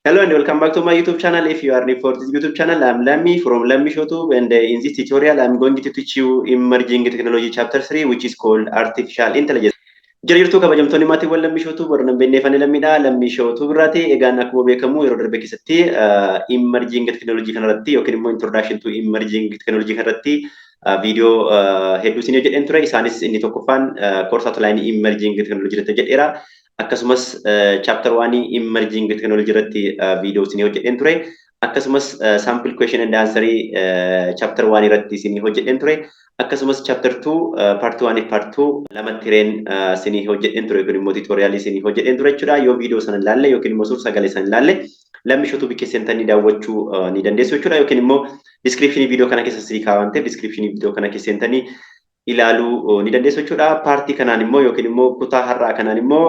Hello and welcome back to my YouTube channel. If you are new for this YouTube channel, I'm Lammy from Lammy YouTube, and in this tutorial, I'm going to teach you Emerging Technology Chapter 3, which is called Artificial Intelligence. Jirtu kabajamtoonni maatiiwwan lammishootu warra beeknefan lammidha. Lammishootu biraati egaan akkuma beekamu yeroo darbe keessatti Emerging Technology kanarratti yookiin immoo Introduction to Emerging Technology kanarratti viidiyoo hedduu isin jedheen ture. Isaanis inni tokkoffaan course outline Emerging Technology irratti jedheera. Akkasumas chapter 1 Emerging Technology irratti viidiyoo isin hojjedheen ture. Akkasumas sample question and answer chapter 1 irratti isin hojjedheen ture. Akkasumas chapter 2 part 1 part 2 lamatti reen isin hojjedheen ture yookiin immoo tutorial isin hojjedheen ture jechuudha. Yoo viidiyoo sana ilaalle yookiin immoo suur sagalee sana ilaalle lammishootu bikkeessantanii daawwachuu ni dandeessu jechuudha. Yookiin immoo description viidiyoo kana keessa sii kaawwan ta'e description viidiyoo kana keessantanii ilaaluu ni dandeessu jechuudha. Paartii kanaan immoo yookiin immoo kutaa har'aa kanaan immoo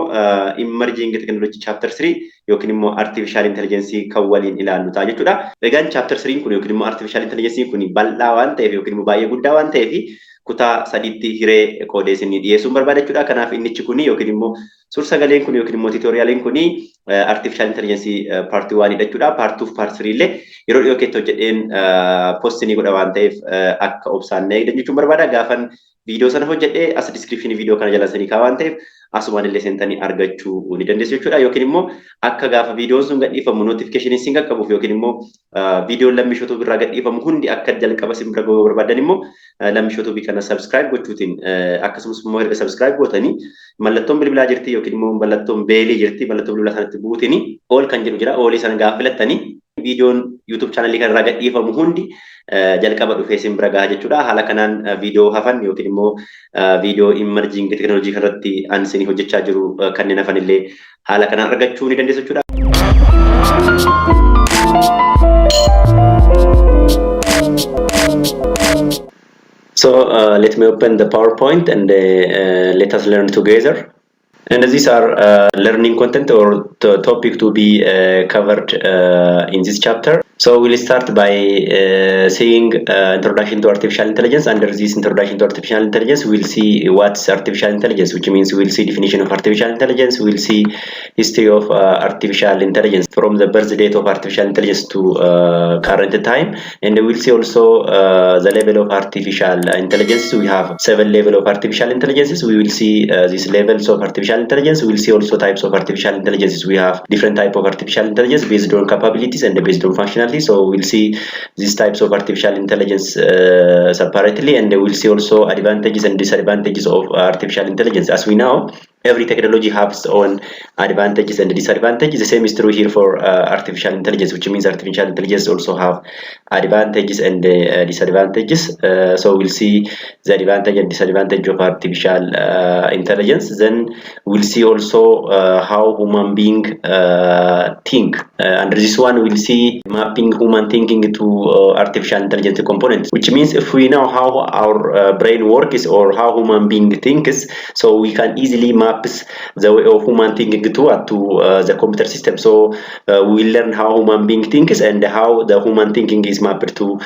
Emerging Technology Chapter 3 yookiin immoo Artificial Intelligence kan waliin ilaallu ta'a jechuudha. Egaan Chapter 3 kun yookiin immoo Artificial Intelligence kun bal'aa waan ta'eef yookiin immoo baay'ee guddaa waan ta'eef kutaa sadiitti hiree qoodee isin dhiyeessuun barbaada jechuudha. Kanaaf innichi kun yookiin immoo suur sagaleen kun yookiin immoo tutorialiin kun Artificial Intelligence part 1 jechuudha. Part 2 part 3 illee yeroo dhiyoo keessa hojjedheen post ni godha waan ta'eef akka obsaan eegdan jechuun barbaada. Gaafan viidiyoo sana hojjedhee as description viidiyoo kana jala sanii kaawwan ta'eef asumaan illee seentanii argachuu ni dandeessu jechuudha. Yookiin immoo akka gaafa viidiyoon sun gadhiifamu notification isin qaqqabuuf yookiin immoo viidiyoon lammishootu birraa gadhiifamu hundi akka jalqaba isin bira ga'uu barbaadan immoo lammishootu kana subscribe gochuutiin akkasumas immoo erga subscribe gootanii mallattoon bilbilaa jirti yookiin immoo mallattoon beelii jirti mallattoo bilbilaa sanatti buutanii all kan jedhu jira. All sana gaafa filattanii viidiyoon YouTube channel kanarraa gadhiifamu hundi jalqaba dhufee isin bira gaha jechuudha. Haala kanaan viidiyoo hafan yookiin immoo viidiyoo Emerging Technology kanarratti isin hojjechaa jiru kanneen hafan illee haala kanaan argachuu ni dandeessu jechuudha. So let me open the PowerPoint and let us learn together. And these are learning content or topic to be covered in this chapter. So we'll start by saying introduction to artificial intelligence. Under this introduction to artificial intelligence, we'll see what's artificial intelligence, which means we'll see definition of artificial intelligence. We'll see history of artificial intelligence from the birth date of artificial intelligence to current time. And we'll see also the level of artificial intelligence. We have 7 levels of artificial intelligences. We will see these levels of artificial intelligence. We will see also types of artificial intelligence. We have different type of artificial intelligence based on capabilities and based on functionality. So we'll see these types of artificial intelligence separately, and we'll see also advantages and disadvantages of artificial intelligence. As we know, every technology has its own advantages and disadvantages. The same is true here for artificial intelligence, which means artificial intelligence also have advantages and disadvantages. So we'll see the advantage and disadvantage of artificial intelligence. Then we'll see also how human being think. Under this one, we'll see mapping human thinking to artificial intelligence components, which means if we know how our brain works or how human being thinks, so we can easily map the way of human thinking to the computer system. So we learn how human being thinks and how the human thinking is mapped to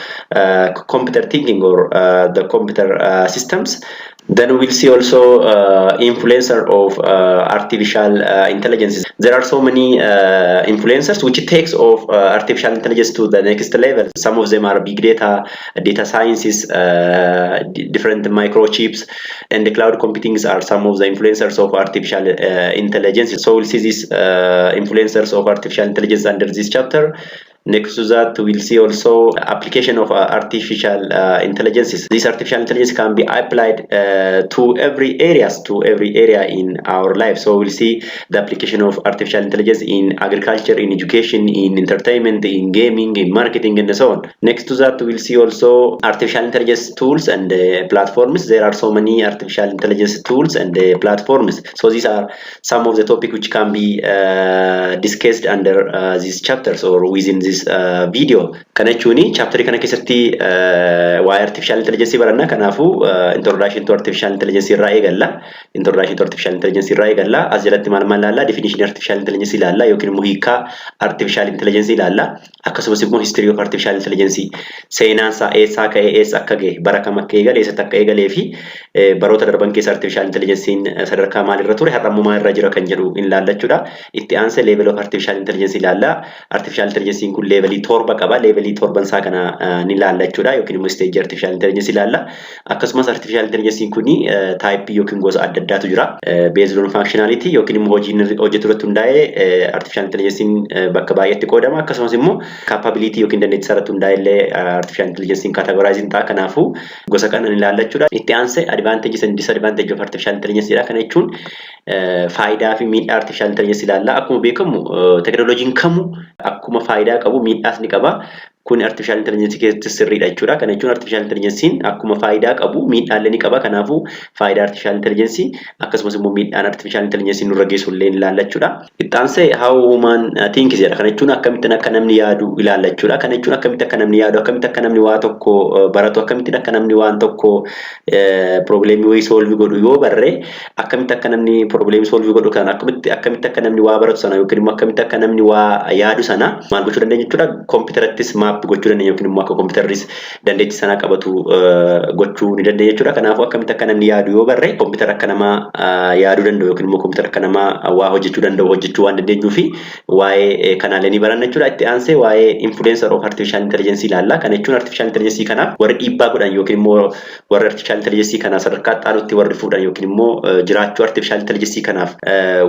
computer thinking or the computer systems. Then we'll see also influencer of artificial intelligence. There are so many influencers which takes of artificial intelligence to the next level. Some of them are big data, data sciences, different microchips, and the cloud computing are some of the influencers of artificial intelligence. So we'll see these influencers of artificial intelligence under this chapter. Next to that, we'll see also application of artificial intelligence. This artificial intelligence can be applied to every area in our life. So we'll see the application of artificial intelligence in agriculture, in education, in entertainment, in gaming, in marketing, and so on. Next to that, we'll see also artificial intelligence tools and platforms. There are so many artificial intelligence tools and platforms. So these are some of the topics which can be discussed under these chapters or within this this video. Kana jechuun chapter kana keessatti waa'ee artificial intelligence baranna. Kanaafu introduction to artificial intelligence irraa eegalla. Introduction to artificial intelligence irraa eegalla. As jalatti maal ilaalla? Definition artificial intelligence ilaalla yookiin immoo hiika artificial intelligence ilaalla. Akkasumas immoo history of artificial intelligence seenaan isaa eessaa ka'ee eessa akka ga'e bara kam akka eegale eessatti akka eegalee fi baroota darban keessa artificial intelligence sadarkaa maalirra ture har'a immoo maalirra jira kan jedhu ilaalla jechuudha. Itti aansee level of artificial intelligence ilaalla. Artificial intelligence kun levelii 7 qaba. Levelii 7 isaa kana ni ilaalla jechuudha yookiin immoo stage artificial intelligence ilaalla. Akkasumas artificial intelligence kun type yookiin gosa adda addaatu jira. Based on functionality yookiin immoo hojjetu irratti hundaa'ee artificial intelligence bakka baay'eetti qoodama. Akkasumas immoo capability yookiin dandeettii irratti hundaa'ee illee artificial intelligence categorizing ta'a. Kanaafuu gosa kana ni ilaalla jechuudha. Itti aansee advantages and disadvantages of artificial intelligence jedha. Kana jechuun faayidaa fi miidhaa artificial intelligence ilaalla. Akkuma beekamu teknooloojiin kamuu akkuma faayidaa qabu miidhaas ni qaba. Kun artificial intelligence keessatti sirriidha jechuudha. Kana jechuun artificial intelligence akkuma faayidaa qabu miidhaallee ni qaba. Kanaafuu faayidaa artificial intelligence akkasumas immoo miidhaan artificial intelligence nurra geessu illee ilaalla jechuudha. Itti aansee how human thinks jedha. Kana jechuun akkamittiin akka namni yaadu ilaalla jechuudha. Kana jechuun akkamitti akka namni yaadu, akkamitti akka namni waa tokko baratu, akkamitti akka namni waan tokko problem way solve godhu yoo barre, akkamitti akka namni problem solve godhu kan akkamitti akka namni waa baratu sana yookiin immoo akkamitti akka namni waa yaadu sana maal gochuu dandeenya jechuudha. Computerattis gochuu dandeenya yookiin immoo akka computerris dandeettii sana qabatu gochuu ni dandeenya jechuudha. Kanaafuu akkamitti akka namni yaadu yoo barre computer akka nama yaaduu danda'u yookiin immoo computer akka nama waa hojjechuu danda'u hojjechuu waan dandeenyuu fi waa'ee kanaalee ni baranna jechuudha. Itti aansee waa'ee influencer of artificial intelligence ilaalla. Kana jechuun artificial intelligence kanaaf warri dhiibbaa godhan yookiin immoo warri artificial intelligence kana sadarkaa xaalutti warri fuudhan yookiin immoo jiraachuu artificial intelligence kanaaf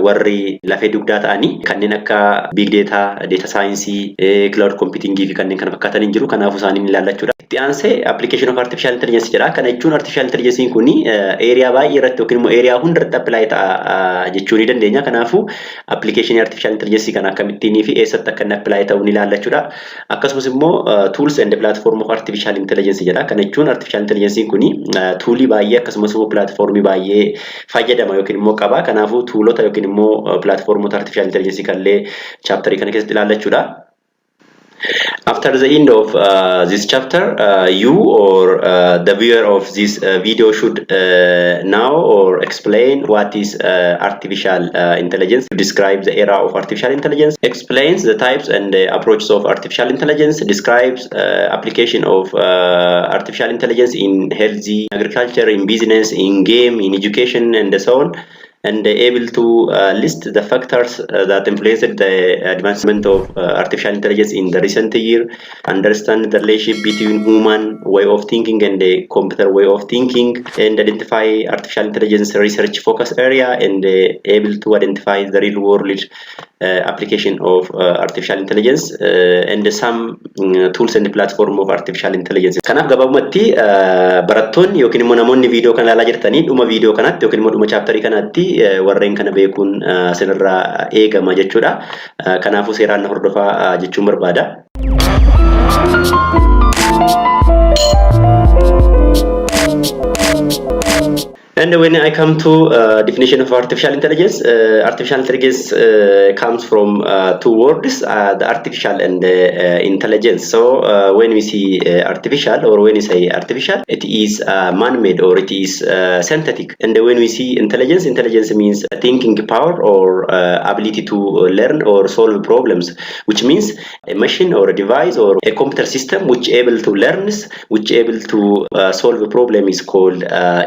warri lafee dugdaa ta'anii kanneen akka big data, data science, cloud computing fi kanneen kana fakkaatan hin jiru. Kanaafuu isaanii ilaalla jechuudha. Itti aansee application of artificial intelligence jedha. Kana jechuun artificial intelligence kun area baay'ee irratti yookiin immoo area hundarratti apply ta'a jechuu ni dandeenya. Kanaafuu application artificial intelligence kana akkamittiin fi eessatti akka inni apply ta'u ni ilaalla jechuudha. Akkasumas immoo tools and platform of artificial intelligence jedha. Kana jechuun artificial intelligence kun toolii baay'ee akkasumas immoo platformii baay'ee fayyadama yookiin immoo qaba. Kanaafuu toolota yookiin immoo platformota artificial intelligence kanallee chapterii kana keessatti ilaalla jechuudha. After the end of this chapter, you or the viewer of this video should know or explain what is artificial intelligence, describe the era of artificial intelligence, explains the types and approaches of artificial intelligence, describes application of artificial intelligence in healthy agriculture, in business, in game, in education, and so on. And able to list the factors that influenced the advancement of artificial intelligence in the recent year, understand the relationship between human way of thinking and the computer way of thinking, and identify artificial intelligence research focus area, and able to identify the real world application of artificial intelligence and some tools and platform of artificial intelligence. Kanaaf gabaabumatti barattoonni yookiin immoo namoonni viidiyoo kana ilaalaa jirtanii dhuma viidiyoo kanatti yookiin immoo dhuma chaaptarii kanatti warreen kana beekuun sinirraa eegama jechuudha. Kanaafuu seeraan na hordofaa jechuun barbaada. And when I come to definition of artificial intelligence comes from two words, the artificial and intelligence. So when we see artificial or when we say artificial, it is man-made or it is synthetic. And when we see intelligence, intelligence means thinking power or ability to learn or solve problems, which means a machine or a device or a computer system which able to learn, which able to solve a problem is called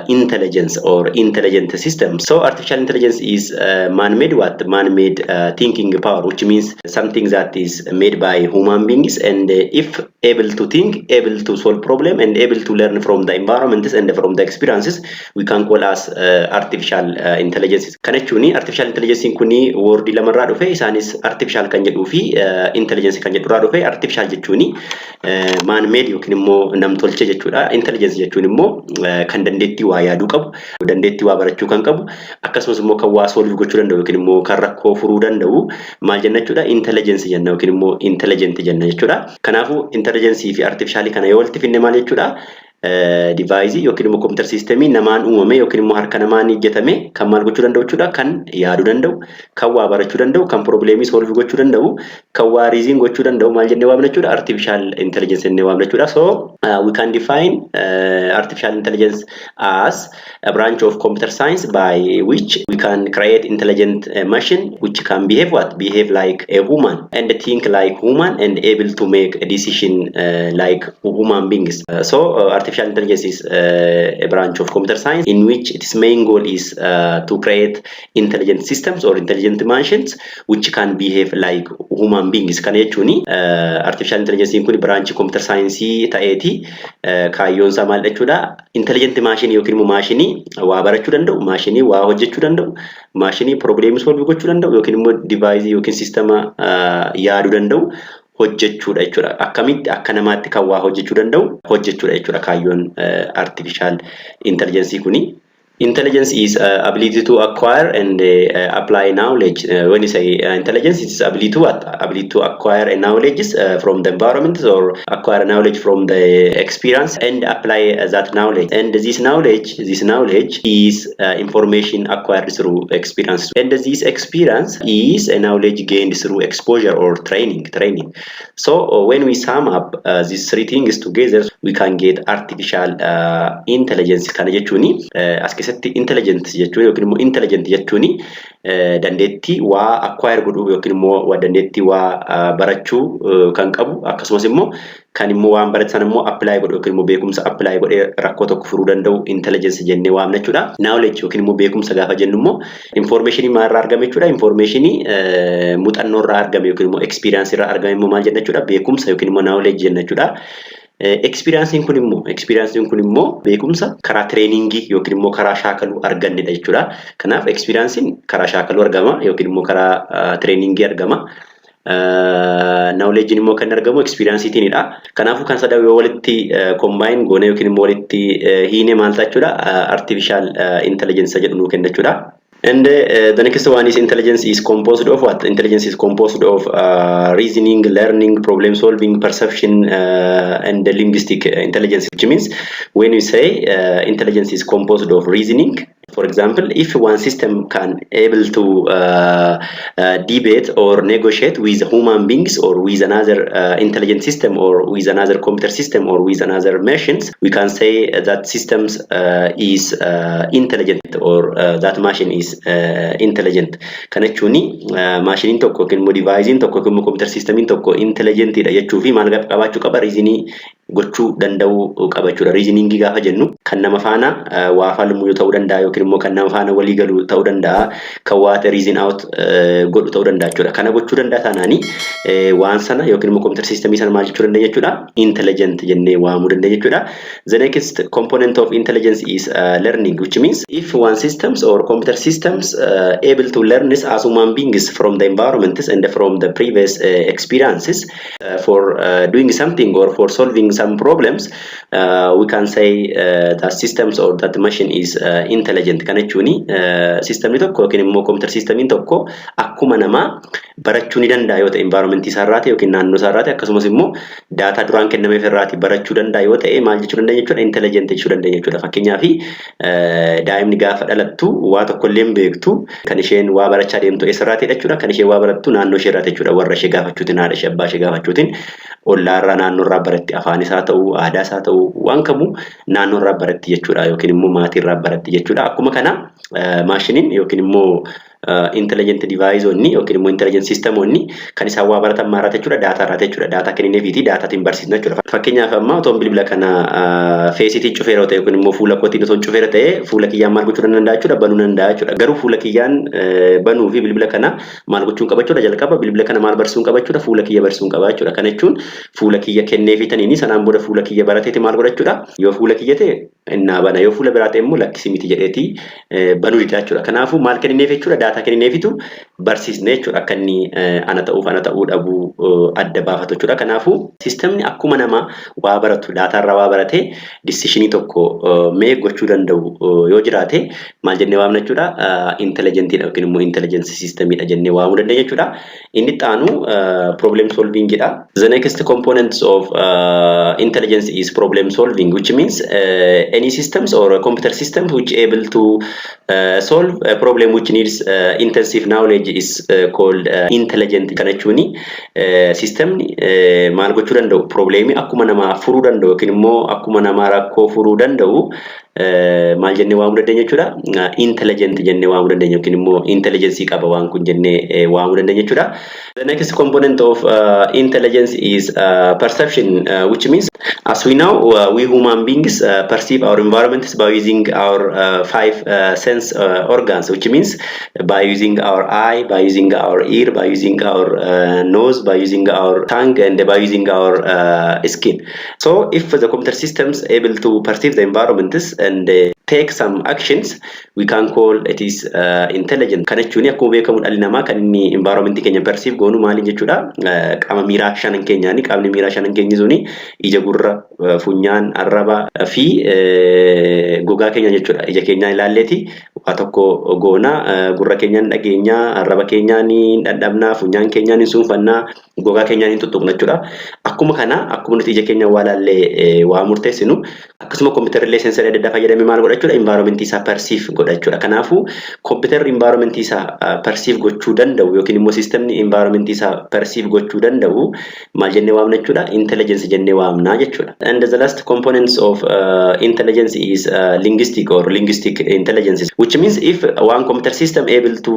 intelligence or intelligent system. So artificial intelligence is man-made man-made thinking power, which means something that is made by human beings and if able to think, able to solve problem and able to learn from the environments and from the experiences, we can call as artificial intelligence. Kana jechuun artificial intelligence kuni word lamarraa dhufe isaanis artificial kan jedhuu fi intelligence kan jedhurraa dhufe. Artificial jechuun man-made yookiin immoo nam-tolche jechuudha. Intelligence jechuun immoo kan dandeettii waa yaaduu qabu, dandeettii waa barachuu kan qabu, akkasumas immoo kan waa solve gochuu danda'u yookiin immoo kan rakkoo furuu danda'u maal jenna jechuudha? Intelligence jenna yookiin immoo intelligent jenna jechuudha. Kanaafuu intelligence fi artificial kana yoo walitti finne maal jechuudha? device yookiin immoo computer system namaan uumame yookiin immoo harka namaan hojjetame kan maal gochuu danda'u jechuudha, kan yaaduu danda'u, kan waa barachuu danda'u, kan problem solve gochuu danda'u, kan waa reason gochuu danda'u maal jennee waamna jechuudha, artificial intelligence jennee waamna jechuudha. So we can define artificial intelligence as a branch of computer science by which we can create intelligent machine which can behave behave like a human and think like human and able to make a decision like human beings. Artificial intelligence is a branch of computer science in which its main goal is to create intelligent systems or intelligent machines which can behave like human beings. Kana jechuun artificial intelligence kun branch computer science ta'eeti kaayyoon isaa maal jechuudha, intelligent machine yookiin immoo maashinii waa barachuu danda'u, maashinii waa hojjechuu danda'u, maashinii problem solve gochuu danda'u yookiin immoo device yookiin sistema yaaduu danda'u hojjechuudha jechuudha. Akkamitti akka namaatti kan waa hojjechuu danda'u hojjechuudha jechuudha kaayyoon artificial intelligence kuni. Intelligence is ability to acquire and apply knowledge. When you say intelligence, it's ability to acquire a knowledge from the environment or acquire knowledge from the experience and apply that knowledge. And this knowledge is information acquired through experience. And this experience is a knowledge gained through exposure or training. So when we sum up these three things together, we can get artificial intelligence. Kana jechuuni intelligent jechuun yookiin immoo intelligent jechuun dandeettii waa acquire godhuu yookiin immoo dandeettii waa barachuu kan qabu, akkasumas immoo kan immoo waan baratan immoo apply godhuu yookiin immoo beekumsa apply godhee rakkoo tokko furuu danda'u intelligence jennee waamna jechuudha. Knowledge yookiin immoo beekumsa gaafa jennu immoo information maalirraa argame jechuudha. Information muuxannoo irraa argame yookiin immoo experience irraa argame immoo maal jenna jechuudha, beekumsa yookiin immoo knowledge jenna jechuudha. Experience kun immoo beekumsa karaa trainingii yookiin immoo karaa shaakaluu argannedha jechuudha. Kanaaf experience karaa shaakaluu argama yookiin immoo karaa trainingii argama. Knowledge immoo kan argamu experience tiinidha. Kanaafuu kan sadan yoo walitti combine goone yookiin immoo walitti hiine maal ta'a jechuudha, artificial intelligence jedhu nuu kenna jechuudha. And the next one is intelligence is composed of what? Intelligence is composed of reasoning, learning, problem solving, perception, and linguistic intelligence, which means when we say intelligence is composed of reasoning, for example, if one system can able to debate or negotiate with human beings or with another intelligent system or with another computer system or with another machines, we can say that systems is intelligent or that machine is intelligent. Kana jechuun maashiniin tokko yookiin immoo devicein tokko yookiin immoo computer systemiin tokko intelligentidha jechuu fi maal qabaachuu qaba, reasonii gochuu danda'uu qaba jechuudha. Reasoning gaafa jennu kan nama faana waa falmuu ta'uu danda'a yookiin immoo kan nama faana walii galu ta'uu danda'a, kan waata reason out godhu ta'uu danda'a jechuudha. Kana gochuu danda'a taanaani waan sana yookiin immoo computer systemii sana maal jechuu danda'a jechuudha, intelligent jennee waamuu danda'a jechuudha. The next component of intelligence is learning, which means if one systems or computer systems able to learn as human beings from the environments and from the previous experiences for doing something or for solving some problems, we can say that systems or that machine is intelligent. Kana jechuun systemni tokko yookiin immoo computer systemiin tokko akkuma namaa barachuu ni danda'a yoo ta'e environment isaarraati yookiin naannoo isaarraati, akkasumas immoo data duraan kennameef irraati barachuu danda'a yoo ta'e maal jechuu danda'a jechuudha, intelligent jechuu danda'a jechuudha. Fakkeenyaaf daa'imni gaafa dhalattu waa tokko illee beektu, kan isheen waa barachaa deemtu eessarraati jechuudha, kan isheen waa barattu naannoo ishee irraati jechuudha. Warra ishee gaafachuutiin, haadha ishee, abbaa ishee gaafachuutiin, ollaarraa naannoo irraa baratti, afaan isaa ta'uu, aadaa isaa ta'uu, waan kamuu naannoo irraa baratti jechuudha yookiin immoo maatii irraa baratti jechuudha. Akkuma kana maashiniin yookiin immoo intelligent device onni yookiin immoo intelligent system onni kan isaan waa baratan maaraata jechuudha, data irraa jechuudha. Data kennineefiitii dataatiin barsiisna jechuudha. Fakkeenyaaf amma otoon bilbila kana feesiitiin cufeera ta'e yookiin immoo fuula kootiin otoon cufeera ta'e fuula kiyyaan maal gochuu danda'a jechuudha, banuu danda'a jechuudha. Garuu fuula kiyyaan banuu fi bilbila kana maal gochuun qaba jechuudha, jalqaba bilbila kana maal barsiisuun qaba jechuudha, fuula kiyya barsiisuun qaba jechuudha. Kana jechuun fuula kiyya kenneefitaniini sanaan booda fuula kiyya barateeti maal godha jechuudha. Yoo fuula kiyya ta'e innaa bana yoo fuula biraate immoo lakkisi miti jedheeti banuu dida jechuudha. Kanaafuu maal kennineef jechuudha daataa kennineefitu barsiisne jechuudha akka inni ana ta'uu dhabuu adda baafatu jechuudha. Kanaafuu sistemni akkuma nama waa baratu daataa irraa waa baratee decisionii tokko mee gochuu danda'u yoo jiraate maal jennee waamna jechuudha intelligentidha yookiin immoo intelligence systemidha jennee waamuu dandeenya jechuudha. Inni xaanu problem solving jedha. The next components of intelligence is problem solving, which means any systems or a computer system which able to solve a problem which needs intensive knowledge is called intelligent. Kana jechuun system maal gochuu danda'u problemi akkuma namaa furuu danda'u yookiin immoo akkuma namaa rakkoo furuu danda'u maal jennee waamuu dandeenya jechuudha intelligent jennee waamuu dandeenya yookiin immoo intelligence qaba waan kun jennee waamuu dandeenya jechuudha. The next component of intelligence is perception, which means as we know we human beings perceive our environments by using our five sense organs, which means by using our eye, by using our ear, by using our nose, by using our tongue, and by using our skin. So if the computer systems able to perceive the environments and take some actions, we can call it is intelligent. Kana jechuun akkuma beekamu dhalli namaa kan inni environment keenya perceive goonu maali jechuudha qaama miiraa shanan keenyaani. Qaamni miiraa shanan keenya suni ija, gurra, funyaan, arraba fi gogaa keenya jechuudha. Ija keenyaan ilaalleeti waa tokko goona, gurra keenyaan dhageenya, arraba keenyaan dadhabnaa, funyaan keenyaan suunfannaa, gogaa keenyaan tuttuqna jechuudha. Akkuma kana akkuma nuti ija keenya waa laallee waa murteessinu akkasuma computerlee sensorii adda addaa fayyadamee maal godha jechuudha environment isaa perceive godha jechuudha. Kanaafuu computer environment isaa perceive gochuu danda'u yookiin immoo systemni environment isaa perceive gochuu danda'u maal jennee waamna jechuudha intelligence jennee waamna jechuudha. And the last components of intelligence is linguistic or linguistic intelligence, which means if one computer system able to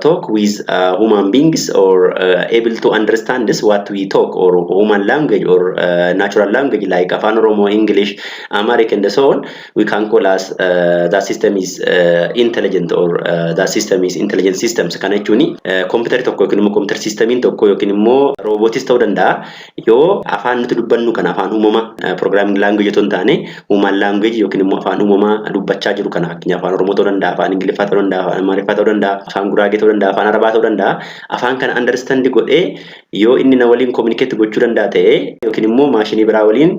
talk with human beings or able to understand this what we talk or human language or natural language like Afaan Oromoo, English, Amharic and so on, we can call as that system is intelligent or that system is intelligent systems. Kana jechuun computer tokko yookiin immoo computer systemiin tokko yookiin immoo robotis ta'uu danda'a yoo afaan nuti dubbannu kana afaan uumamaa programming language otoo hin taane human language yookiin immoo afaan uumamaa dubbachaa jiru kana fakkeenya afaan Oromoo ta'uu danda'a, afaan Ingiliffaa ta'uu danda'a, afaan Amaariffaa ta'uu danda'a, afaan Guraagee ta'uu danda'a, afaan Arabaa ta'uu danda'a. Afaan kana understand godhee yoo inni na waliin communicate gochuu danda'a ta'e yookiin immoo maashinii biraa waliin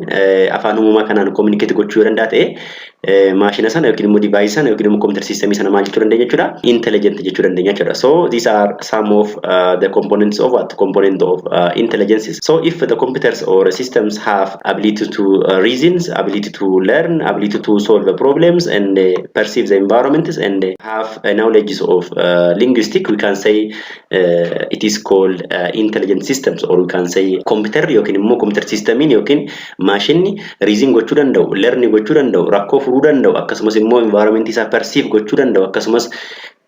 afaan uumamaa kanaan communicate gochuu danda'a ta'e maashina sana yookiin immoo device sana yookiin immoo computer system sana maal jechuu dandeenya jechuudha intelligent jechuu dandeenya jechuudha. So these are some of the components of component of intelligence. So if the computers or systems have ability to reason, ability to learn, ability to solve the problems and perceive the environments and have knowledge of linguistic, we can say it is called intelligent systems, or we can say computer yookiin immoo computer systemiin yookiin maashinni reason gochuu danda'u, learn gochuu danda'u, rakkoo furuu danda'u, akkasumas immoo environment isaa perceive gochuu danda'u, akkasumas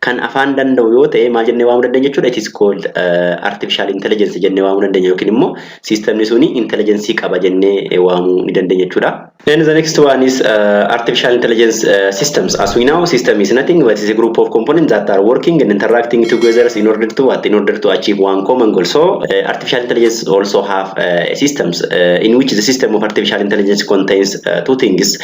kan afaan danda'u yoo ta'e maal jennee waamuu dandeenya jechuudha it is called artificial intelligence jennee waamuu dandeenya yookiin immoo systemni suni intelligence qaba jennee waamuu ni dandeenya jechuudha. And the next one is artificial intelligence systems. As we know, system is nothing but is a group of components that are working and interacting together in order to achieve one common goal. So artificial intelligence also have systems in which the system of artificial intelligence contains two things.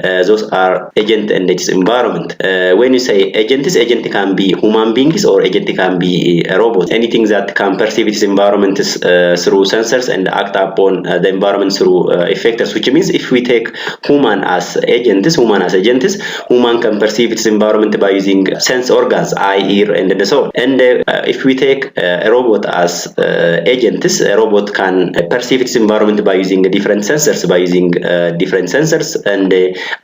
Those are agent and its environment. When you say agent can be human beings or agent can be a robot. Anything that can perceive its environment through sensors and act upon the environment through effectors. Which means if we take human as agents, human can perceive its environment by using sense organs, eye, ear, and so on. And if we take a robot as agents, a robot can perceive its environment by using different sensors, and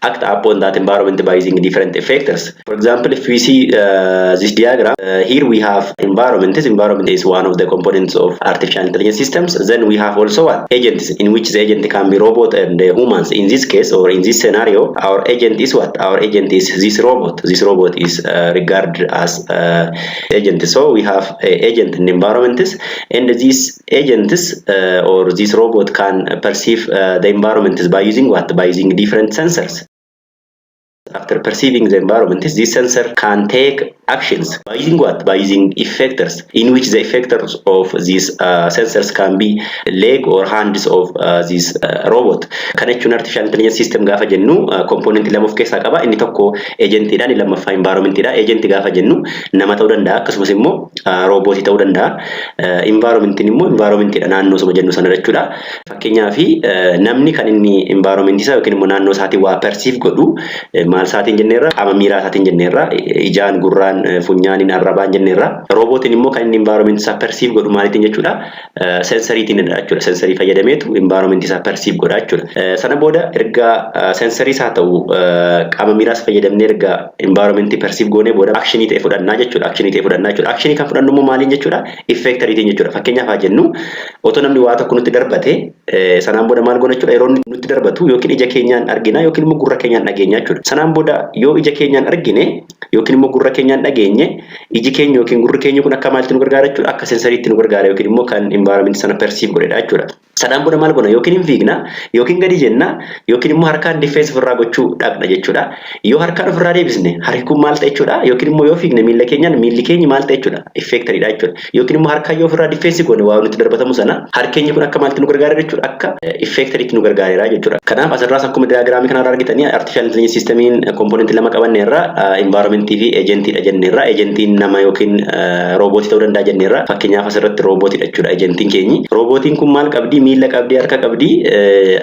act upon that environment by using different effectors. For example, if we see this diagram, here we have environment. This environment is one of the components of artificial intelligence systems. Then we have also agents, in which the agent can be robot and humans. In this case or in this scenario, our agent is what? Our agent is this robot. This robot is regarded as agent. So we have agent and environments, and these agents or this robot can perceive the environment by using what? By using different sensors. After perceiving the environment, this sensor can take actions by using what? By using effectors, in which the effectors of these sensors can be leg or hands of this robot. Kana jechuun artificial intelligence system gaafa jennu component lama of keessaa qaba. Inni tokko agent dha, inni lammaffaa environment dha. Agent gaafa jennu nama ta'uu danda'a, akkasumas immoo robot ta'uu danda'a. Environment immoo environment dha, naannoo suma jennu sana jechuudha. Fakkeenyaaf namni kan inni environment isaa yookiin immoo naannoo isaatii waa perceive godhu maal isaatiin jenneerra, qaama miiraa isaatiin jenneerra, ijaan, gurraan, funyaaniin, arrabaan jenneerra. Robotiin immoo kan inni environment isaa perceive godhu maaliitiin jechuudha? Sensoriitiin jechuudha. Sensorii fayyadameetu environment isaa perceive godha jechuudha. Sana booda erga sensorii isaa ta'u qaama miiraas fayyadamnee erga environment perceive goonee booda actionii ta'e fudhannaa jechuudha. Actionii ta'e fudhannaa jechuudha. Actionii kan fudhannu immoo maaliin jechuudha? Effectoriitiin jechuudha. Fakkeenyaaf haa jennu otoo namni waa tokko nutti darbate sanaan booda maal goona jechuudha? Yeroo nutti darbatu yookiin ija keenyaan argina yookiin immoo gurra keenyaan dhageenya jechuudha. Sanaan booda yoo ija keenyaan argine yookiin immoo gurra keenyaan dhageenye, iji keenya yookiin gurri keenya kun akka maalitti nu gargaara jechuudha? Akka sensoriitti nu gargaara yookiin immoo kan environment sana perceive godhedha jechuudha. Sanaan booda maal goona? Yookiin hin fiigna, yookiin gadi jenna, yookiin immoo harkaan defense ofirraa gochuu dhaqna jechuudha. Yoo harkaan ofirraa deebisne harki kun maal ta'a jechuudha? Yookiin immoo yoo fiigne miilla keenyaan miilli keenya maal ta'a jechuudha? Effectoriidha jechuudha. Yookiin immoo harkaan yoo ofirraa defense goone waa nutti darbatamu sana harki keenya kun akka maalitti nu gargaara jechuudha? Akka effectoriitti nu gargaareera jechuudha. Kanaaf asirraas akkuma diyaagiraamii kanarraa argitanii artificial intelligence systemiin component lama qabanneerra, environment fi agentidha jenneerra. Agentiin nama yookiin robotii ta'uu danda'a jenneerra. Fakkeenyaaf asirratti robotidha jechuudha agentiin keenyi. Robotiin kun maal qabdi? Miilla qabdi, harka qabdi.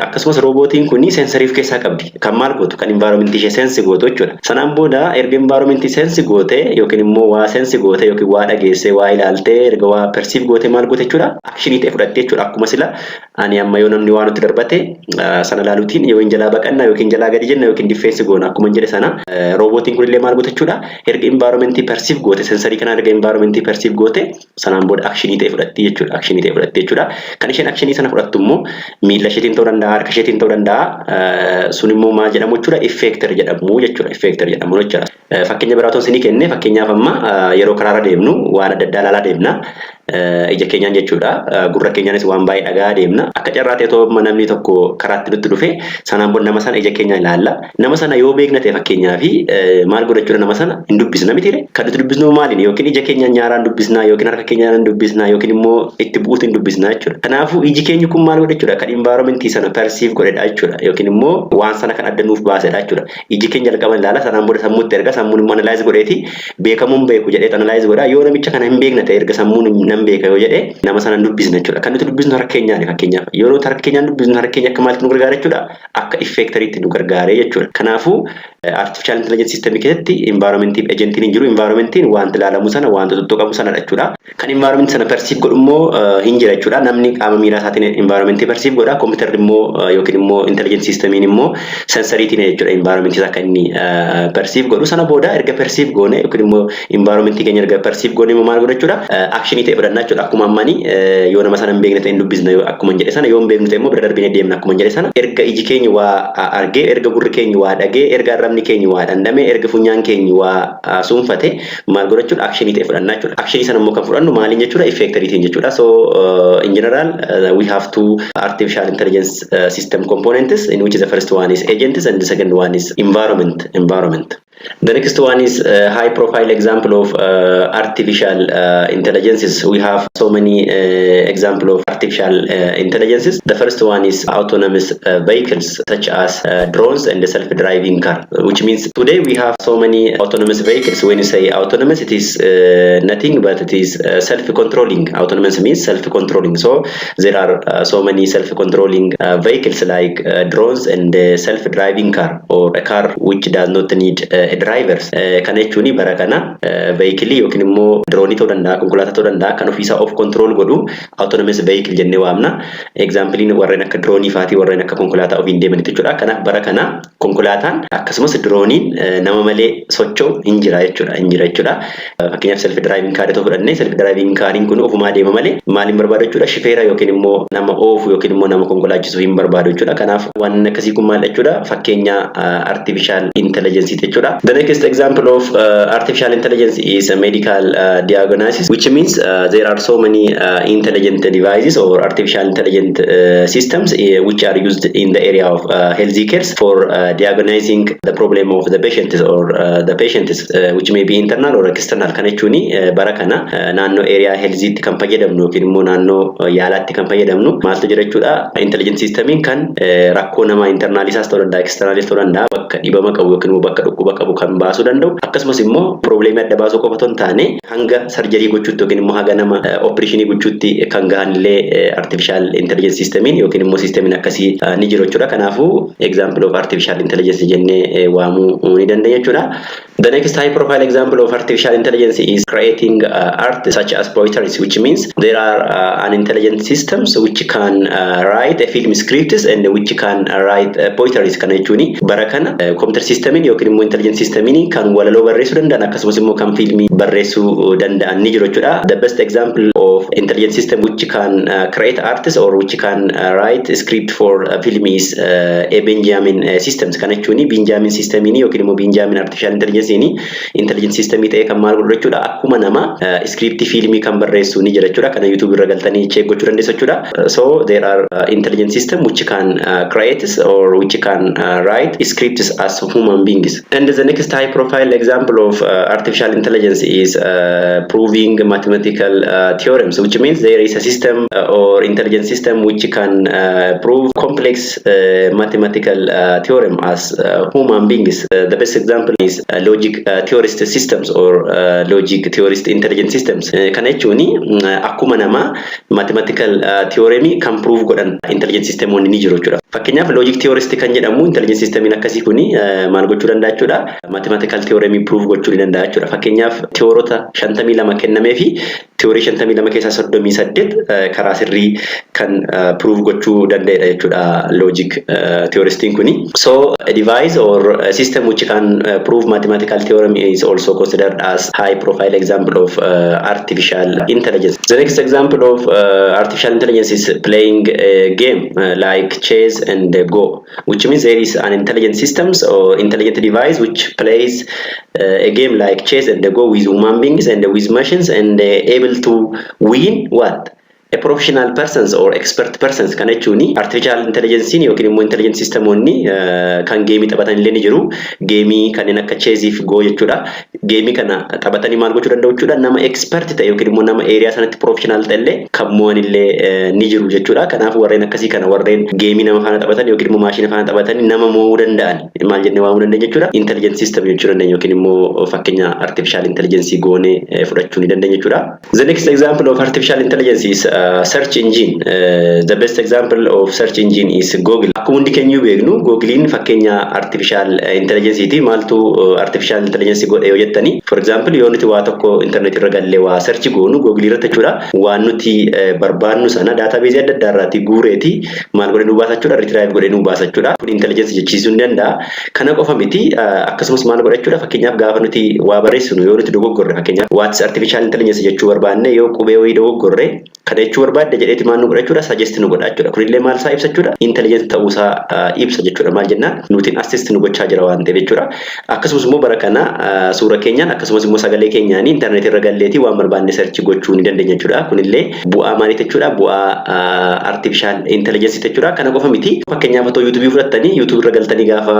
Akkasumas robotiin kun sensorii of keessaa qabdi. Kan maal gootu? Kan environment ishee sensi gootu jechuudha. Sanaan booda erga environment sensi goote yookiin immoo waa sensi goote yookiin waa dhageesse, waa ilaalte, erga waa perceive goote maal goote jechuudha? Actionii ta'e fudhatte jechuudha. Akkuma sila ani amma yoo namni waa nutti darbate sana laaluutiin yoo hin jalaa baqanna yookiin jalaa gadi jenna yookiin defense goona akkuma jedhe sana robotiin kun illee maal goote jechuudha? Erga environment perceive goote, sensorii kana erga environment perceive goote sanaan booda actionii ta'e fudhatti jechuudha. Actionii ta'e fudhatti jechuudha. Kan isheen actionii sana fudhattu immoo miilla isheetiin ta'uu danda'a, harka isheetiin ta'uu danda'a. Sun immoo maal jedhamu jechuudha? Effector jedhamu jechuudha. Effector jedhamu jechuudha. Fakkeenya biraatoon isinii kenne, fakkeenyaaf amma yeroo karaarra deemnu waan adda addaa ilaalaa deemna. Ija keenyaan jechuudha. Gurra keenyaanis waan baay'ee dhagaa deemna. Akka carraa ta'e otoo namni tokko karaatti nutti dhufe sanaan booda nama sana ija keenyaan ilaalla. Nama sana yoo beekna ta'e fakkeenyaaf maal godha jechuudha? Nama sana hin dubbisna miti. Kan nuti dubbisnu maaliin? Yookiin ija keenyaan nyaaraan dubbisnaa yookiin harka keenyaan dubbisnaa yookiin immoo itti buutiin dubbisnaa jechuudha. Kanaafuu iji keenya kun maal godha jechuudha? Kan environment sana perceive godhedha jechuudha. Yookiin immoo waan sana kan adda nuuf baasedha jechuudha. Iji keenya jalqaba ilaala, sanaan booda sammuutti erga, sammuun immoo analyze godheeti beekamuun beeku jedhee analyze godha. Yoo namicha kana hin beekna ta'e erga sammuun nan beeka yoo jedhee nama sana dubbisna jechuudha. Kan nuti dubbisnu harka keenyaani fakkeenyaaf. Yoo nuti harka keenyaan dubbisnu harka keenya akka maalitti nu gargaara jechuudha? Akka effectoriitti nu gargaara jechuudha. Kanaafuu artificial intelligence system keessatti environment fi agentiin hin jiru. Environment wanta ilaalamu sana, wanta tuttuqamu sana jechuudha. Kan environment sana perceive godhu immoo hin jira jechuudha. Namni qaama miiraa isaatiin environment perceive godha. Computer immoo yookiin immoo intelligence systemiin immoo sensoriitiin jechuudha. Environment isaa kan inni perceive godhu. Sana booda erga perceive goone yookiin immoo environment keenya erga perceive goone immoo maal godha jechuudha? Actionii ta'e fudhannaa jechuudha. Akkuma ammani yoo nama sana hin beekne ta'e hin dubbisna akkuma jedhe sana, yoo hin beekne ta'e immoo bira darbinee deemna akkuma jedhe sana. Erga iji keenya waa argee, erga gurri keenya waa dhagee, erga arrabni keenya waa dhandhame, erga funyaan keenya waa suunfate maal godha jechuudha? Actionii ta'e fudhannaa jechuudha. Actionii sana immoo kan fudhannu maaliin jechuudha? Effectoriitiin jechuudha. So in general we have two artificial intelligence system components, in which the first one is agents and the second one is environment. The next one is a high profile example of artificial intelligences. We have so many example of artificial intelligences. The first one is autonomous vehicles such as drones and the self-driving car, which means today we have so many autonomous vehicles. When you say autonomous, it is nothing but it is self-controlling. Autonomous means self-controlling. So there are so many self-controlling vehicles like drones and self-driving car, or a car which does not need drivers. Kana jechuun bara kana vehicle yookiin immoo droonii ta'uu danda'a, konkolaataa ta'uu danda'a, kan ofiisaa of control godhu autonomous vehicle jennee waamna. Examplein warreen akka droonii faatii, warreen akka konkolaataa ofiin deeman jechuudha. Kanaaf bara kana konkolaataan akkasumas drooniin nama malee socho'u hin jira jechuudha. Fakkeenyaaf self driving car ta'uu fudhannee, self driving cariin kun ofumaa deema malee maaliin barbaadu jechuudha? Shifeera yookiin immoo nama oofu yookiin immoo nama konkolaachisu hin barbaadu jechuudha. Kanaaf waan akkasii kun maal jechuudha? Fakkeenya artificial intelligence jechuudha. jechuudha. The next example of artificial intelligence is a medical diagnosis, which means there are so many intelligent devices or artificial intelligent systems which are used in the area of healthy care for diagnosing the problem of the patient or the patients, which may be internal or external. Kan jechuun bara kana naannoo area healthiitti kan fayyadamnu yookiin immoo naannoo yaalaatti kan fayyadamnu maaltu jira jechuudha. Intelligent systemiin kan rakkoo nama internalisaas ta'uu danda'a, externaliis ta'uu danda'a, bakka dhibama qabu yookiin immoo bakka dhukkuba qabu kan baasuu danda'u. Akkasumas immoo probleemii adda baasuu qofa otoo hin taane hanga sarjarii gochuutti yookiin immoo haga nama opereeshinii gochuutti kan gahan illee artificial intelligence systemiin yookiin immoo systemiin akkasii ni jiru jechuudha. Kanaafuu example of artificial intelligence jennee waamuu ni dandeenya jechuudha. The next high profile example of artificial intelligence is creating art such as poetry, which means there are unintelligent systems which can write a film scripts and which can write poetry. Kana jechuun bara kana computer systemiin yookiin immoo intelligent systemiin kan walaloo barreessuu danda'an akkasumas immoo kan filmii barreessuu danda'an ni jiru jechuudha. The best example of intelligent system which can create artists or which can write script for film is a Benjamin systems. Kana jechuun Benjamin systemiin yookiin immoo Benjamin artificial intelligence intelligent system ta'ee kan maal godhu jechuudha. Akkuma nama script filmii kan barreessu ni jira jechuudha. Kana YouTube irra galtanii check gochuu dandeessu jechuudha. So there are intelligent system which can create or which can write scripts as human beings. And the next high profile example of artificial intelligence is proving mathematical theorems, which means there is a system or intelligent system which can prove complex mathematical theorem as human beings. The best example is logic theorist systems or logic theorist intelligent systems. Kana jechuun akkuma nama mathematical theorem kan prove godhan intelligent system ni jiru jechuudha. Fakkeenyaaf logic theorist kan jedhamu intelligent systemiin akkasii kuni maal gochuu danda'a jechuudha. Mathematical theorem prove gochuu ni danda'a jechuudha. Fakkeenyaaf theorota 52 kennamee fi theory 52 keessaa 38 karaa sirrii kan prove gochuu danda'edha jechuudha logic theoristiin kuni. So a device or a system which can prove mathematical theorem is also considered as high profile example of artificial intelligence. The next example of artificial intelligence is playing a game like chess and Go, which means there is an intelligent systems or intelligent device which plays a game like chess and Go with human beings and with machines and able to win what? A professional persons or expert persons. Kana jechuun artificial intelligence yookiin immoo intelligent system kan geemii taphatan illee ni jiru. Geemii kanneen akka chess fi Go jechuudha. Geemii kana taphatanii maal gochuu danda'u jechuudha. Nama expert ta'e yookiin immoo nama area sanatti professional ta'e illee kan mo'an illee ni jiru jechuudha. Kanaaf warreen akkasii kana warreen geemii nama faana taphatan yookiin immoo maashina faana taphatan nama mo'uu danda'an maal jennee waamuu dandeenya jechuudha. Intelligent system jechuu dandeenya yookiin immoo fakkeenya artificial intelligence goonee fudhachuu ni dandeenya jechuudha. The next example of artificial intelligence is search engine. The best example of search engine is Google. Akkuma hundi keenya beeknu Googlein fakkeenya artificial intelligence ti. Maaltu artificial intelligence godhe yoo jettani, for example yoo nuti waa tokko internet irra gallee waa search goonu Google irratti jechuudha, waan nuti barbaannu sana database adda addaa irratti guureeti maal godhe nu baasa jechuudha, retrieve godhe nu baasa jechuudha. Kun intelligence jechiisuu ni danda'a. Kana qofa miti, akkasumas maal godhe jechuudha, fakkeenyaaf gaafa nuti waa barreessinu yoo nuti dogoggorre fakkeenyaaf what's artificial intelligence jechuu barbaanne yoo qubee wayii dogoggorre kana jechuu barbaadde jedheeti maal nu godha jechuudha, suggest nu godha jechuudha. Kunillee maal isaa ibsa jechuudha, intelligent ta'uusaa ibsa jechuudha. Maal jennaan nutiin assist nu gochaa jira waan ta'eef jechuudha. Akkasumas immoo bara kana suura keenyaan akkasumas immoo sagalee keenyaan internet irra galleeti waan barbaanne search gochuu ni dandeenya jechuudha. Kunillee bu'aa maaliiti jechuudha, bu'aa artificial intelligence jechuudha. Kana qofa miti, fakkeenyaaf otoo YouTube fudhattanii YouTube irra galtanii gaafa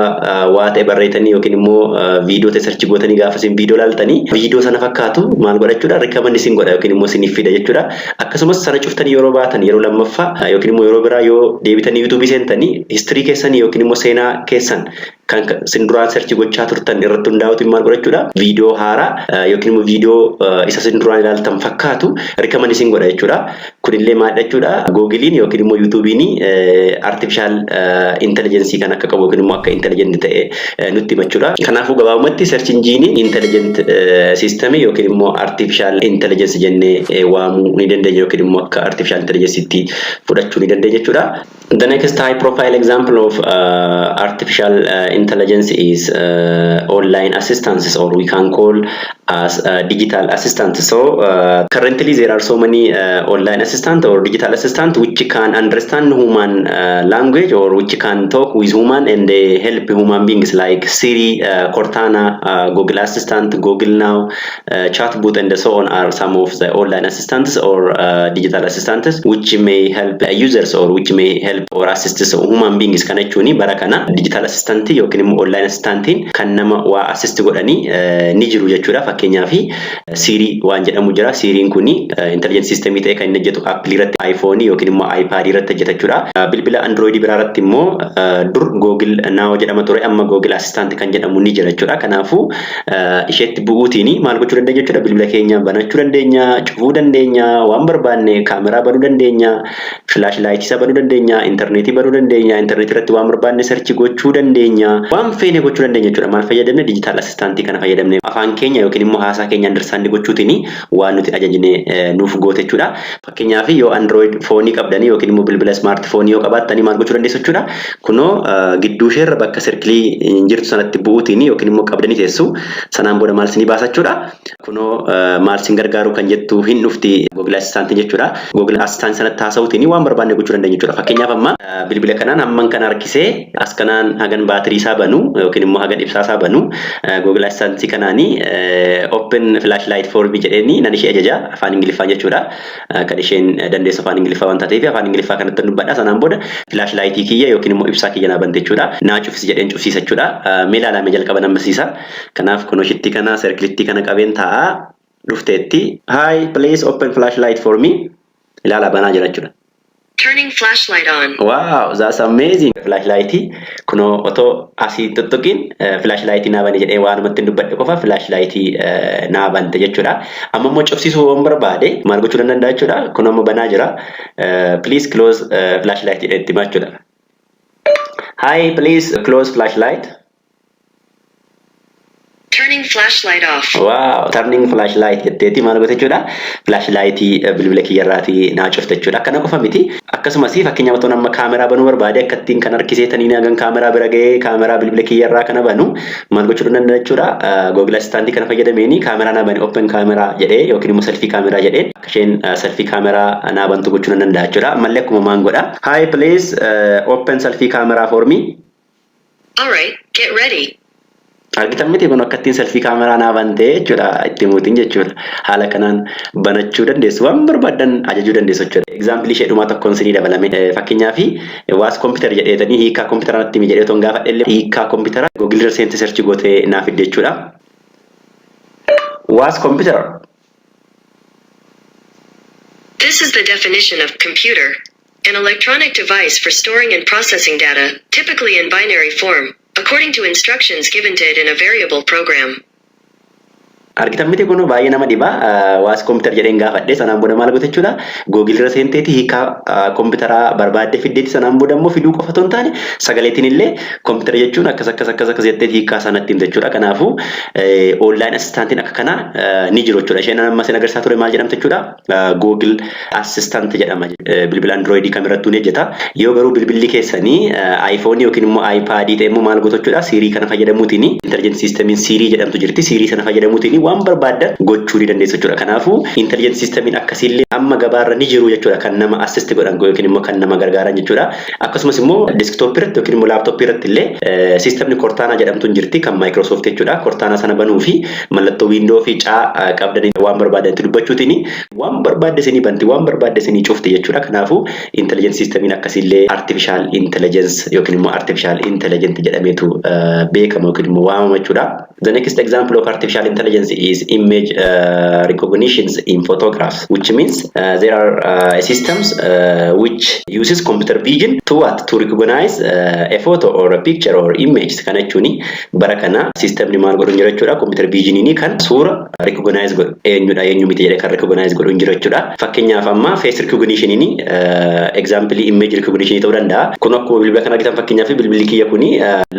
waa ta'e barreessanii yookiin immoo viidiyoo ta'e search gootanii gaafa isin viidiyoo laaltanii viidiyoo sana fakkaatu maal godha jechuudha, recommend isin godha yookiin immoo isin fida jechuudha. Akkasumas sana cuftanii yeroo baatan yeroo lammaffaa yookiin immoo yeroo biraa yoo deebitanii YouTube seentanii history keessanii yookiin immoo seenaa keessan kan isin duraan search gochaa turtan irratti hundaa'uutiin maal godha jechuudha, viidiyoo haaraa yookiin immoo viidiyoo isa isin duraan ilaaltan fakkaatu recommend isin godha jechuudha. Kunillee maal jechuudha, Googlein yookiin immoo YouTubein artificial intelligence kan akka qabu yookiin immoo akka intelligent ta'e nutti hima jechuudha. Kanaafuu gabaabumatti search engine intelligent system yookiin immoo artificial intelligence jennee waamuu ni dandeenya yookiin immoo akka artificial intelligence itti fudhachuu ni dandeenya jechuudha. The next high profile example of artificial intelligence is online assistants, or we can call as digital assistants. So currently there are so many online assistant or digital assistant which can understand human language or which can talk talk with human and help human beings like Siri, Cortana, Google Assistant, Google Now, Chatbot, and so on are some of the online assistants or digital assistants which may help users or which may help or assist human beings. Kana jechuun bara kana digital assistant yookiin immoo online assistant kan nama waa assist godhanii ni jiru jechuudha. Fakkeenyaaf Siri waan jedhamu jira. Siriin kuni intelligent system ta'e kan inni hojjetu Apple irratti, iPhone yookiin immoo iPad irratti hojjeta jechuudha. Bilbila Android biraa irratti immoo dur Google Now jedhama ture, amma Google Assistant kan jedhamu ni jira jechuudha. Kanaafuu isheetti bu'uutiin maal gochuu dandeenya jechuudha. Bilbila keenya banachuu dandeenya, cufuu dandeenya, waan barbaanne kaameraa banuu dandeenya, flash light isa banuu dandeenya, internetii banuu dandeenya, internet irratti waan barbaanne search gochuu dandeenya, waan feene gochuu dandeenya jechuudha. Maal fayyadamne digital assistant kana fayyadamne afaan keenya yookiin immoo haasaa keenya understand gochuutiin waan nuti ajajne nuuf goote jechuudha. Fakkeenyaaf yoo Android phone qabdanii yookiin immoo bilbila smartphone yoo qabattanii maal gochuu dandeessu jechuudha. Kunoo gidduu isheerra bakka circle jirtu sanatti bu'uutiin yookiin immoo qabdanii teessu sanaan booda maal sinii baasa jechuudha. Kunoo maal sin gargaaru kan jettu hin dhufti Google Assistant jechuudha. Google Assistant sanatti haasa'uutiin waan barbaanne gochuu dandeenya jechuudha. Fakkeenyaaf amma bilbila kanaan hamman kan harkisee as kanaan hagan baatirii isaa banu yookiin immoo hagan ibsaa isaa banu Google Assistant kanaanii open flashlight for me jedheeni nan ishee ajaja afaan Ingiliffaan jechuudha. Kan isheen dandeessu afaan Ingiliffaa waan taateef afaan Ingiliffaa kanatti dubbadha. Sanaan booda flashlight kiyya yookiin immoo ibsaa kiyya naa bante jechuudha. Naa cufisi jedheen cufsiisa jechuudha. Mee ilaalame jalqaba nammasiisa. Kanaaf kunoo shitti kana circletti kana qabeen ta'a dhufteetti. Hi, please open flashlight for me. Ilaala banaa jira jechuudha. Turning flashlight on. Wow, that's amazing. Flashlight kuno oto asii tuttuqin flashlight naa bane jedhee waanumatti dubbadhe qofa flashlight naa bante jechuudha. Amma immoo cufsiisuu waan barbaade maal gochuu danda'a jechuudha. Kuno amma banaa jira. Please close flashlight jedheetti jechuudha. Hi, please close flashlight. Turning flashlight off. Wow, turning flashlight jetteeti maal gote jechuudha. Flashlight bilbila kiyyarraati naa cufte jechuudha. Kana qofa miti. Akkasumas fakkeenyaaf otoo nama kaameraa banuu barbaade akkattiin kan harkiseetanii hagan kaameraa bira ga'ee kaameraa bilbila kiyyarraa kana banu maal gochuu danda'a jechuudha. Google Assistant kana fayyadameeni kaameraa naa bani open kaameraa jedhee yookiin immoo selfie kaameraa jedheen akka isheen selfie kaameraa naa bantu gochuu danda'a jechuudha. Ammallee akkuma maan godha. Hi, please open selfie camera for me. All right, get ready. Argitan miti kun akkattiin selfie kaameraa naa bante jechuudha itti muutiin jechuudha. Haala kanaan banachuu dandeessu waan barbaadan ajajuu dandeessu jechuudha. Example ishee dhumaa tokkoon sinii dabalame fakkeenyaaf waas computer jedheetanii hiikaa computeraa natti jedhee toon gaafa dhellee hiikaa computeraa Google irra seente search gootee naaf fidde jechuudha. Waas computer. This is the definition of computer. An electronic device for storing and processing data, typically in binary form, according to instructions given to it in a variable program. Argitan miti kun baay'ee nama dhiba. Waas computer jedheen gaafadhe sanaan booda maal gote jechuudha. Google irra seenteeti hiikaa computeraa barbaadde fiddeeti sanaan booda immoo fiduu qofa otoo hin taane sagaleetiin illee computer jechuun akkas jetteeti hiikaa sanatti himte jechuudha. Kanaafuu online assistantiin akka kana ni jiru jechuudha. Isheen amma isin agarsiisaa ture maal jedhamte jechuudha. Google Assistant jedhama. Bilbila Android kamirrattuu ni hojjeta. Yoo garuu bilbilli keessanii iPhone yookiin immoo iPad ta'e immoo maal gootu jechuudha. Siri kana fayyadamuutiin intelligent systemiin Siri jedhamtu jirti. Siri sana fayyadamuutiin waan barbaadan gochuu ni dandeessu jechuudha. Kanaafuu intelligent systemiin akkasiillee amma gabaarra ni jiru jechuudha. Kan nama assist godhan yookiin immoo kan nama gargaaran jechuudha. Akkasumas immoo desktop irratti yookiin immoo laptop irratti illee systemni Cortana jedhamtu jirti kan Microsoft jechuudha. Cortana sana banuu fi mallattoo Windows fi caa qabdanii waan barbaadan itti dubbachuutiin waan barbaadde isinii banti waan barbaadde isinii cufti jechuudha. Kanaafuu intelligent systemiin akkasiillee artificial intelligence yookiin immoo artificial intelligent jedhameetu beekama yookiin immoo waamama jechuudha. The next example of artificial intelligence is image recognitions in photographs, which means there are systems which uses computer vision to recognize a photo or a picture or image. Kana jechuun bara kana system ni maal godhu jira jechuudha. Computer vision ni kan suura recognize godhu eenyudha eenyu miti jedhee kan recognize godhu jira jechuudha. Fakkeenyaaf amma face recognition ni example image recognition ta'uu danda'a. Kun akkuma bilbila kana argitan fakkeenyaaf bilbilli kiyya kuni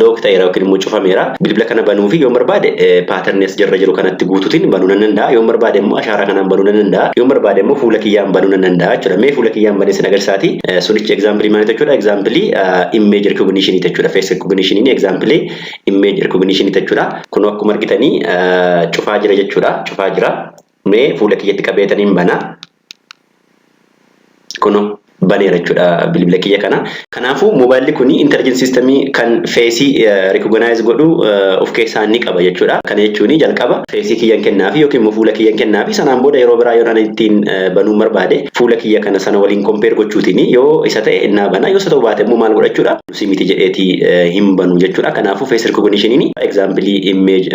lock ta'eera yookiin immoo cufameera. Bilbila kana banuu fi yoo barbaade patterns jirra jiru kanatti guutuutiin banuu nan danda'a. Yoo barbaade immoo ashaaraa kanaan banuu nan danda'a. Yoo barbaade immoo fuula kiyyaan banuu nan danda'a jechuudha. Mee fuula kiyyaan banee sin agarsiisaati. Sunichi example maal jechuudha? Example image recognition jechuudha. Face recognition ni example image recognition jechuudha. Kun akkuma argitanii cufaa jira jechuudha. Cufaa jira. Mee fuula kiyyatti qabeetaniin bana. Kun baneera jechuudha bilbila kiyya kana. Kanaafuu moobaayilli kun intelligent system kan face recognize godhu of keessaa ni qaba jechuudha. Kana jechuun jalqaba face kiyyan kennaafi yookiin immoo fuula kiyyan kennaafi sanaan booda yeroo biraa yoo ani ittiin banuu barbaade fuula kiyya kana sana waliin compare gochuutiin yoo isa ta'e innaa bana yoo isa ta'u baate immoo maal godhachuudha simiti jedheeti hin banu jechuudha. Kanaafuu face recognition example image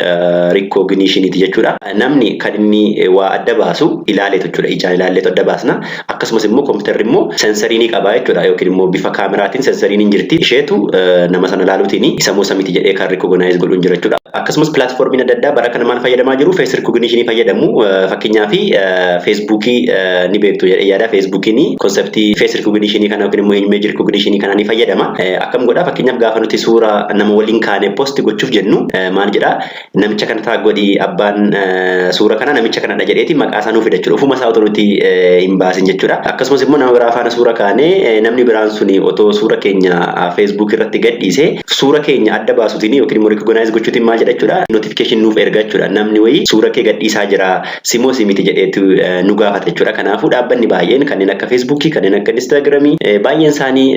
recognition jechuudha. Namni kan inni waa adda baasu ilaaleetu jechuudha. Ijaan ilaaleetu adda baasna. Akkasumas immoo computerri immoo sensorii ni qaba jechuudha yookiin immoo bifa kaameraatiin sensoriin hin jirti isheetu nama sana ilaaluutiin isa moo samiti jedhee kan recognize godhuun jira jechuudha. Akkasumas platformiin adda addaa bara kana maal fayyadamaa jiru face recognition fayyadamu. Fakkeenyaaf Facebookii ni beektu jedhee yaada. Facebookiin konseptii face recognition kana yookiin immoo image recognition kana ni fayyadama. Akkam godhaa fakkeenyaaf gaafa nuti suuraa nama waliin kaane post gochuuf jennu maal jedhaa namicha kana ta'a godhi abbaan suura kana namicha kanadha jedheeti maqaa isaa nuuf fida jechuudha. Ofuma isaa otoo nuti hin baasin jechuudha. Akkasumas immoo nama biraa faana suura kaanee namni biraan suni otoo suura keenya Facebook irratti gadhiise suura keenya adda baasuutiin yookiin immoo recognize gochuutiin maal jedha jechuudha notification nuuf erga jechuudha. Namni wayii suura kee gadhiisaa jira simoo simiti jedheetu nu gaafata jechuudha. Kanaafuu dhaabbanni baay'een kanneen akka Facebookii kanneen akka Instagramii baay'een isaanii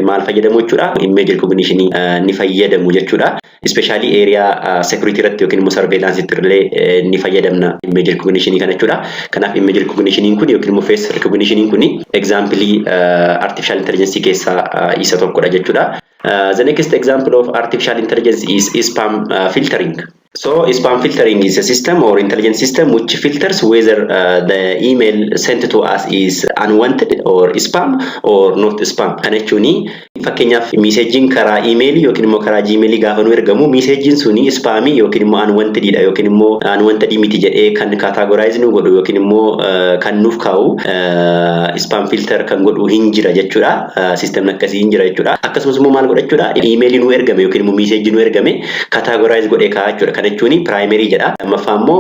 maal fayyadamu jechuudha image recognition ni fayyadamu jechuudha. Especially area security irratti yookiin immoo surveillance irratti ni fayyadamna image recognition kana jechuudha. Kanaaf image recognition kun yookiin immoo face recognition kun example artificial intelligence keessa isa tokkodha jechuudha. The next example of artificial intelligence is spam filtering. So spam filtering is a system or intelligent system which filters whether the email sent to us is unwanted or spam or not spam. Kana jechuun fakkeenyaaf messaging karaa email yookiin immoo karaa Gmail gaafa nu ergamu messaging suni spamii yookiin immoo unwanted dha yookiin immoo unwanted miti jedhee kan categorize nu godhu yookiin immoo kan nuuf kaa'u spam filter kan godhu hin jira jechuudha. System akkasii hin jira jechuudha. Akkasumas immoo maal godha jechuudha email nu ergame yookiin immoo message nu ergame categorize godhee kaa'aa jechuudha. Kana jechuun primary jedha. Lammaffaa immoo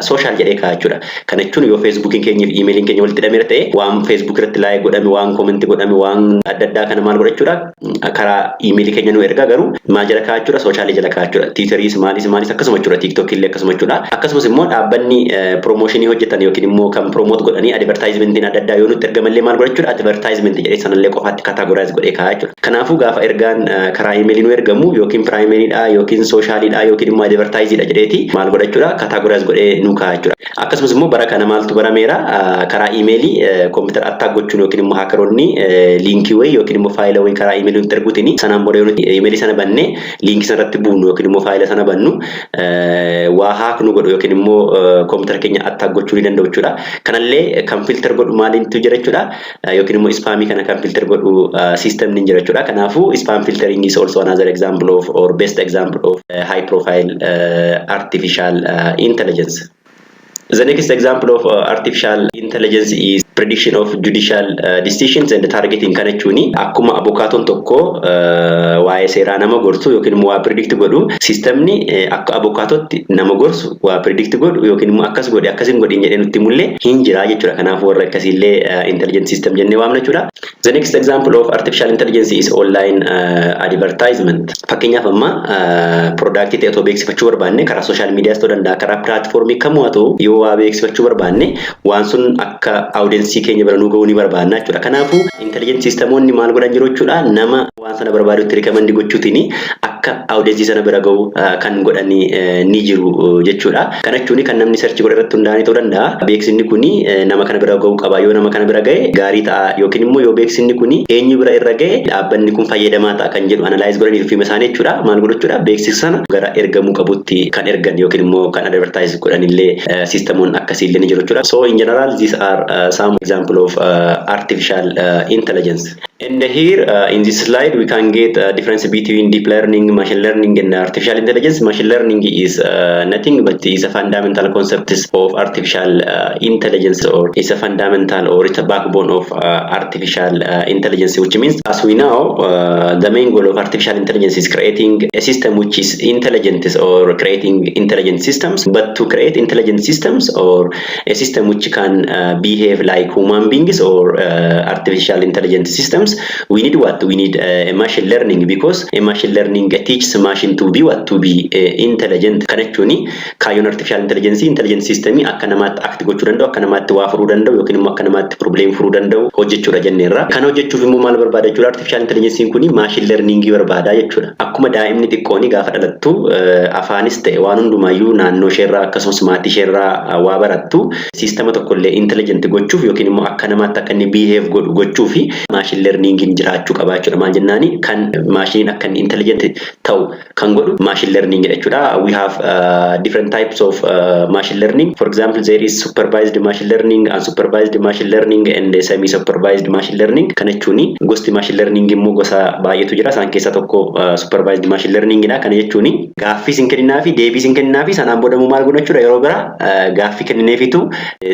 social jedhee kaa'aa jechuudha. Kana jechuun yoo Facebookiin keenya fi emailiin keenya walitti hidhamee ta'e waan Facebook irratti like godhame waan comment godhame waan adda addaa kana maal godha jechuudha karaa emailii keenya nu ergaa garuu maal jala kaa'aa jechuudha social jala kaa'aa jechuudha. Twitteris maalis akkasuma jechuudha. TikTok illee akkasuma jechuudha. Akkasumas immoo dhaabbanni promotion hojjetan yookiin immoo kan promote godhanii advertisementiin adda addaa yoo nutti ergamallee maal godha jechuudha advertisement jedhee sanallee qofaatti categorize godhee kaa'aa jechuudha. Kanaafuu gaafa ergaan karaa emailii nu ergamu yookiin primary dha yookiin social dha yookiin immoo advertise dha jedheeti maal godha jechuudha categorize godhee nu kaa'aa jechuudha. Akkasumas immoo bara kana maaltu barameera karaa emailii computer attack gochuun yookiin immoo hackeroonni linkii wayii yookiin immoo faayila wayii karaa emailii nutti erguutiin sanaan booda yoo emailii sana bannee linkii sana irratti buunu yookiin immoo faayila sana bannu waa hack nu godhu yookiin immoo computer keenya attack gochuu ni danda'u jechuudha. Kanallee kan filter godhu maalintu jira jechuudha yookiin immoo spamii kana kan filter godhu system ni jira jechuudha. Kanaafuu spam filtering is also another example of or best example of high profile artificial intelligence. The next example of artificial intelligence is prediction of judicial decisions and targeting. Kana jechuun akkuma abukaatoon tokko waa'ee seeraa nama gorsu yookiin immoo waa predict godhu systemni akka abukaatootti nama gorsu waa predict godhu yookiin immoo akkas godhi akkasiin godhin jedhee nutti mullee hin jira jechuudha. Kanaafuu warra akkasiillee intelligent system jennee waamna jechuudha. The next example of artificial intelligence is online advertisement. Fakkeenyaaf amma product ta'e otoo beeksifachuu barbaanne karaa social media ta'uu danda'a karaa platformii kamuu haa ta'u yoo waa beeksifachuu barbaanne waan sun akka audience keenya bira nu ga'uu ni barbaanna jechuudha. Kanaafuu intelligent systemoonni maal godhan jiru jechuudha nama waan sana barbaadutti recommend gochuutiin akka audience sana bira ga'u kan godhan ni jiru jechuudha. Kana jechuun kan namni search godhe irratti hundaa'anii ta'uu danda'a. Beeksisni kun nama kana bira ga'uu qaba yoo nama kana bira ga'e gaarii ta'a yookiin immoo yoo beeksisni kun eenyu bira irra ga'e dhaabbanni kun fayyadamaa ta'a kan jedhu analyze godhanii fi isaanii jechuudha. Maal godhu jechuudha beeksisa sana gara ergamuu qabutti kan ergan yookiin immoo kan advertise godhanillee systemoon akkasiillee ni jiru jechuudha. So in general these are some example of artificial intelligence. And here in this slide we can get a difference between deep learning, machine learning and artificial intelligence. Machine learning is nothing but is a fundamental concept of artificial intelligence or is a fundamental or it's a backbone of artificial intelligence, which means as we know the main goal of artificial intelligence is creating a system which is intelligent or creating intelligent systems. But to create intelligent systems or a system which can behave like human beings or artificial intelligent systems, times we need what? We need a machine learning, because a machine learning teaches machine to be what? To be intelligent. Kanachuni kayon artificial intelligence system akka namatti act gochuu danda'u, akka namatti waa furuu danda'u yookiin immoo akka namatti problem furuu danda'u hojjechuudha jenneerra. Kan hojjechuuf immoo maal barbaada jechuudha? Artificial intelligence kuni machine learning barbaada jechuudha. Akkuma daa'imni xiqqoon gaafa dhalattu afaanis ta'e waan hundumaayyuu naannoo isheerraa akkasumas maatii isheerraa waa barattu sistema tokkollee intelligent gochuuf yookiin immoo akka namaatti akka inni behave godhu gochuuf machine learning jiraachuu qaba jechuudha. Maal jennaani kan machine akka inni intelligent ta'u kan godhu machine learning jechuudha. We have different types of machine learning. For example, there is supervised machine learning, unsupervised machine learning and semi-supervised machine learning. Kana jechuun gosti machine learning immoo gosa baay'eetu jira. Isaan keessaa tokko supervised machine learning dha. Kana jechuun gaaffii sin kenninaa fi deebii sin kenninaa fi sanaan booda maal godhu jechuudha. Yeroo biraa gaaffii kennineefitu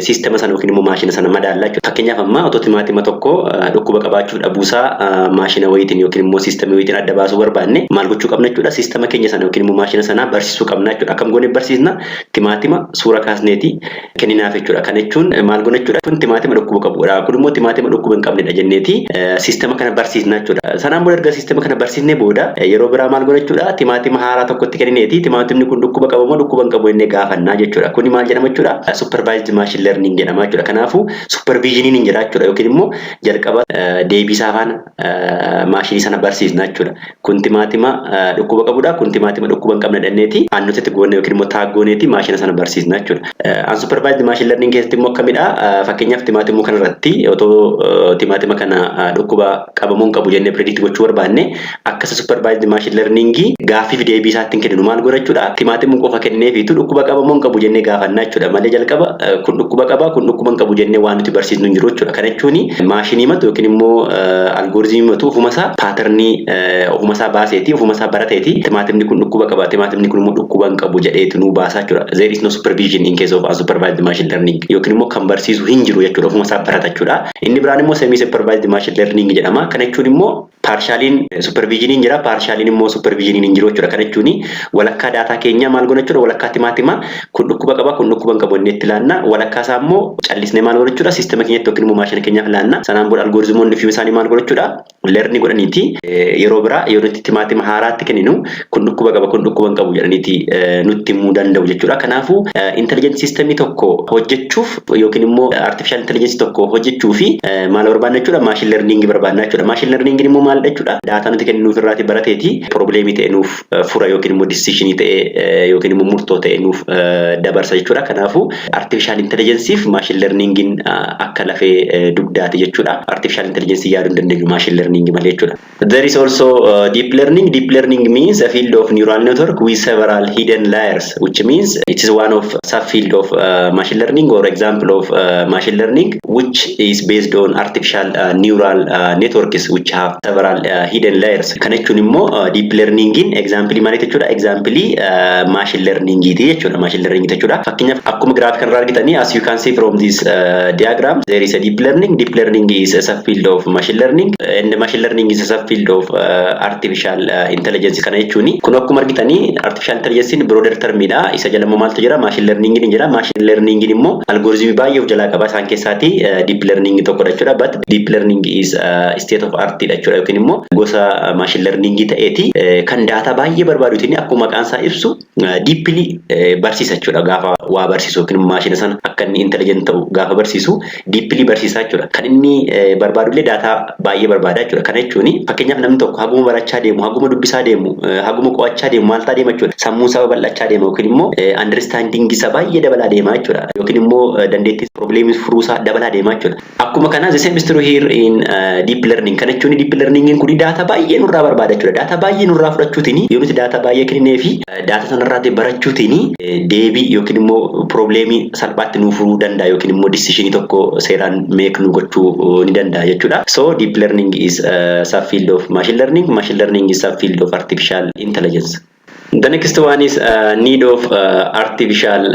sistema sana yookiin immoo maashina sana madaallaa jechuudha. Fakkeenyaaf amma otoo timaatima tokko dhukkuba qabaachuu dhabuusaa maashina wayiitiin yookiin immoo sistema wayiitiin adda baasuu barbaanne maal gochuu qabna jechuudha. Sistema keenya sana yookiin immoo maashina sana barsiisuu qabna jechuudha. Akkam goonee barsiisna? Timaatima suura kaasneeti kenninaaf jechuudha. Kana jechuun maal goona jechuudha? Kun timaatima dhukkuba qabudha. Kun immoo timaatima dhukkuba hin qabnedha jenneeti sistema kana barsiisna jechuudha. Sanaan booda erga sistema kana barsiisnee booda yeroo biraa maal goona jechuudha? Timaatima haaraa tokkotti kennineeti timaatimni kun dhukkuba qaba moo dhukkuba hin qabu jennee gaafannaa jechuudha. Kuni maal jedhama jechuudha? Supervised machine learning jedhama jechuudha. Kanaafuu supervision hin jira jechuudha yookiin immoo jalqaba deebii faana maashinii sana barsiisna jechuudha. Kun timaatima dhukkuba qabudha. Kun timaatima dhukkuba hin qabne jenneeti aannutti goone yookiin immoo taaggooneeti maashina sana barsiisna jechuudha. Unsupervised machine learning keessatti immoo akkamidha? Fakkeenyaaf timaatimuu kanarratti otoo timaatima kana dhukkuba qabamuun qabu jennee predict gochuu barbaanne akka supervised machine learning gaaffii fi deebii isaatti hin kenninu maal godha jechuudha? Timaatimuu qofa kenneefiitu dhukkuba qabamuun qabu jennee gaafannaa jechuudha. Malee jalqaba kun dhukkuba qaba kun dhukkuba hin qabu jennee waan nuti barsiisnu hin jiru jechuudha. Kana jechuun maashinii matu yookiin immoo algoritmii matu ofumasaa paaternii ofumasaa baaseeti ofumasaa barateeti timaatimni kun dhukkuba qaba timaatimni kun immoo dhukkuba hin qabu jedheetu nu baasaa jechuudha. There is no supervision in case of unsupervised machine learning yookiin immoo kan barsiisu hin jiru jechuudha. Ofumasaa barata jechuudha. Inni biraan immoo semi supervised machine learning jedhama. Kana jechuun immoo partialiin supervisioniin jira partialiin immoo supervisioniin hin jiru jechuudha. Kana jechuun walakkaa daataa keenya maal goona jechuudha? Walakkaa timaatima kun dhukkuba qaba kun dhukkuba hin qabu jennee itti ilaanna. Walakkaa isaa immoo callisnee maal goona jechuudha? Sistema keenyatti yookiin immoo maashina keenyaaf ilaanna. Sanaan booda algoritmoonni fi isaanii maal goona jechuudha? Learning godhaniiti yeroo biraa yoo nuti timaatima haaraatti kenninu kun dhukkuba qaba kun dhukkuba hin qabu jedhaniiti nutti himuu danda'u jechuudha. Kanaafuu intelligent systemii tokko hojjechuuf yookiin immoo artificial intelligence tokko hojjechuuf maal barbaanna jechuudha? Machine learning barbaanna jechuudha. Machine learning immoo maal jechuudha? Daataa nuti kenninuuf irraati barateeti problemii ta'e nuuf fura yookiin immoo decisionii ta'e yookiin immoo murtoo ta'e nuuf dabarsa jechuudha. Kanaafuu artificial intelligence fi machine learning akka lafee dugdaati jechuudha. Artificial intelligence yaaduu hin dandeenyu machine learning malee jechuudha. There is also deep learning. Deep learning means a field of neural network with several hidden layers, which means it is one of subfield of machine learning or example of machine learning, which is based on artificial neural networks which have several hidden layers. Kana jechuun immoo deep learning in example malee jechuudha. Example machine learning jechuudha. Machine learning jechuudha. Fakkeenyaaf akkuma graph kanarraa argitanii as you can see from this diagram there is a deep learning. Deep learning is a subfield of machine learning and machine learning is a subfield of artificial intelligence. Kana jechuun kun akkuma argitanii artificial intelligence broader termidha. Isa jala maaltu jira? Machine learning ni jira. Machine learning immoo algoritmii baay'ee of jalaa qaba. Isaan keessaati deep learning tokkodha jechuudha. But deep learning is state of art dha jechuudha. Yookiin immoo gosa machine learning ta'eeti kan daataa baay'ee barbaaduutiin akkuma maqaan isaa ibsu deeply barsiisa jechuudha. Gaafa waa barsiisu yookiin maashina sana akka inni intelligent ta'u gaafa barsiisu deeply barsiisa jechuudha. Kan inni barbaadullee daataa baay'ee barbaada jechuudha. Kana jechuun fakkeenyaaf namni tokko haguma barachaa deemu, haguma dubbisaa deemu, haguma qo'achaa deemu maal ta'a deema jechuudha. Sammuu isaa bal'achaa deema yookiin immoo understanding isaa baay'ee dabalaa deema jechuudha. Yookiin immoo dandeettii problems furuu isaa dabalaa deema jechuudha. Akkuma kana the same is true here in deep learning. Kana jechuun deep learning kun daataa baay'ee nurraa barbaada jechuudha. Daataa baay'ee nurraa fudhachuutiin yoo nuti daataa baay'ee kennee fi daataa sanarraa barachuutiin deebii yookiin immoo problemii salphaatti nuuf furuu danda'a yookiin immoo decision tokko seeraan make nu gochuu ni danda'a jechuudha. So deep learning is a subfield of machine learning. Machine learning is a subfield of artificial intelligence. The next one is need of artificial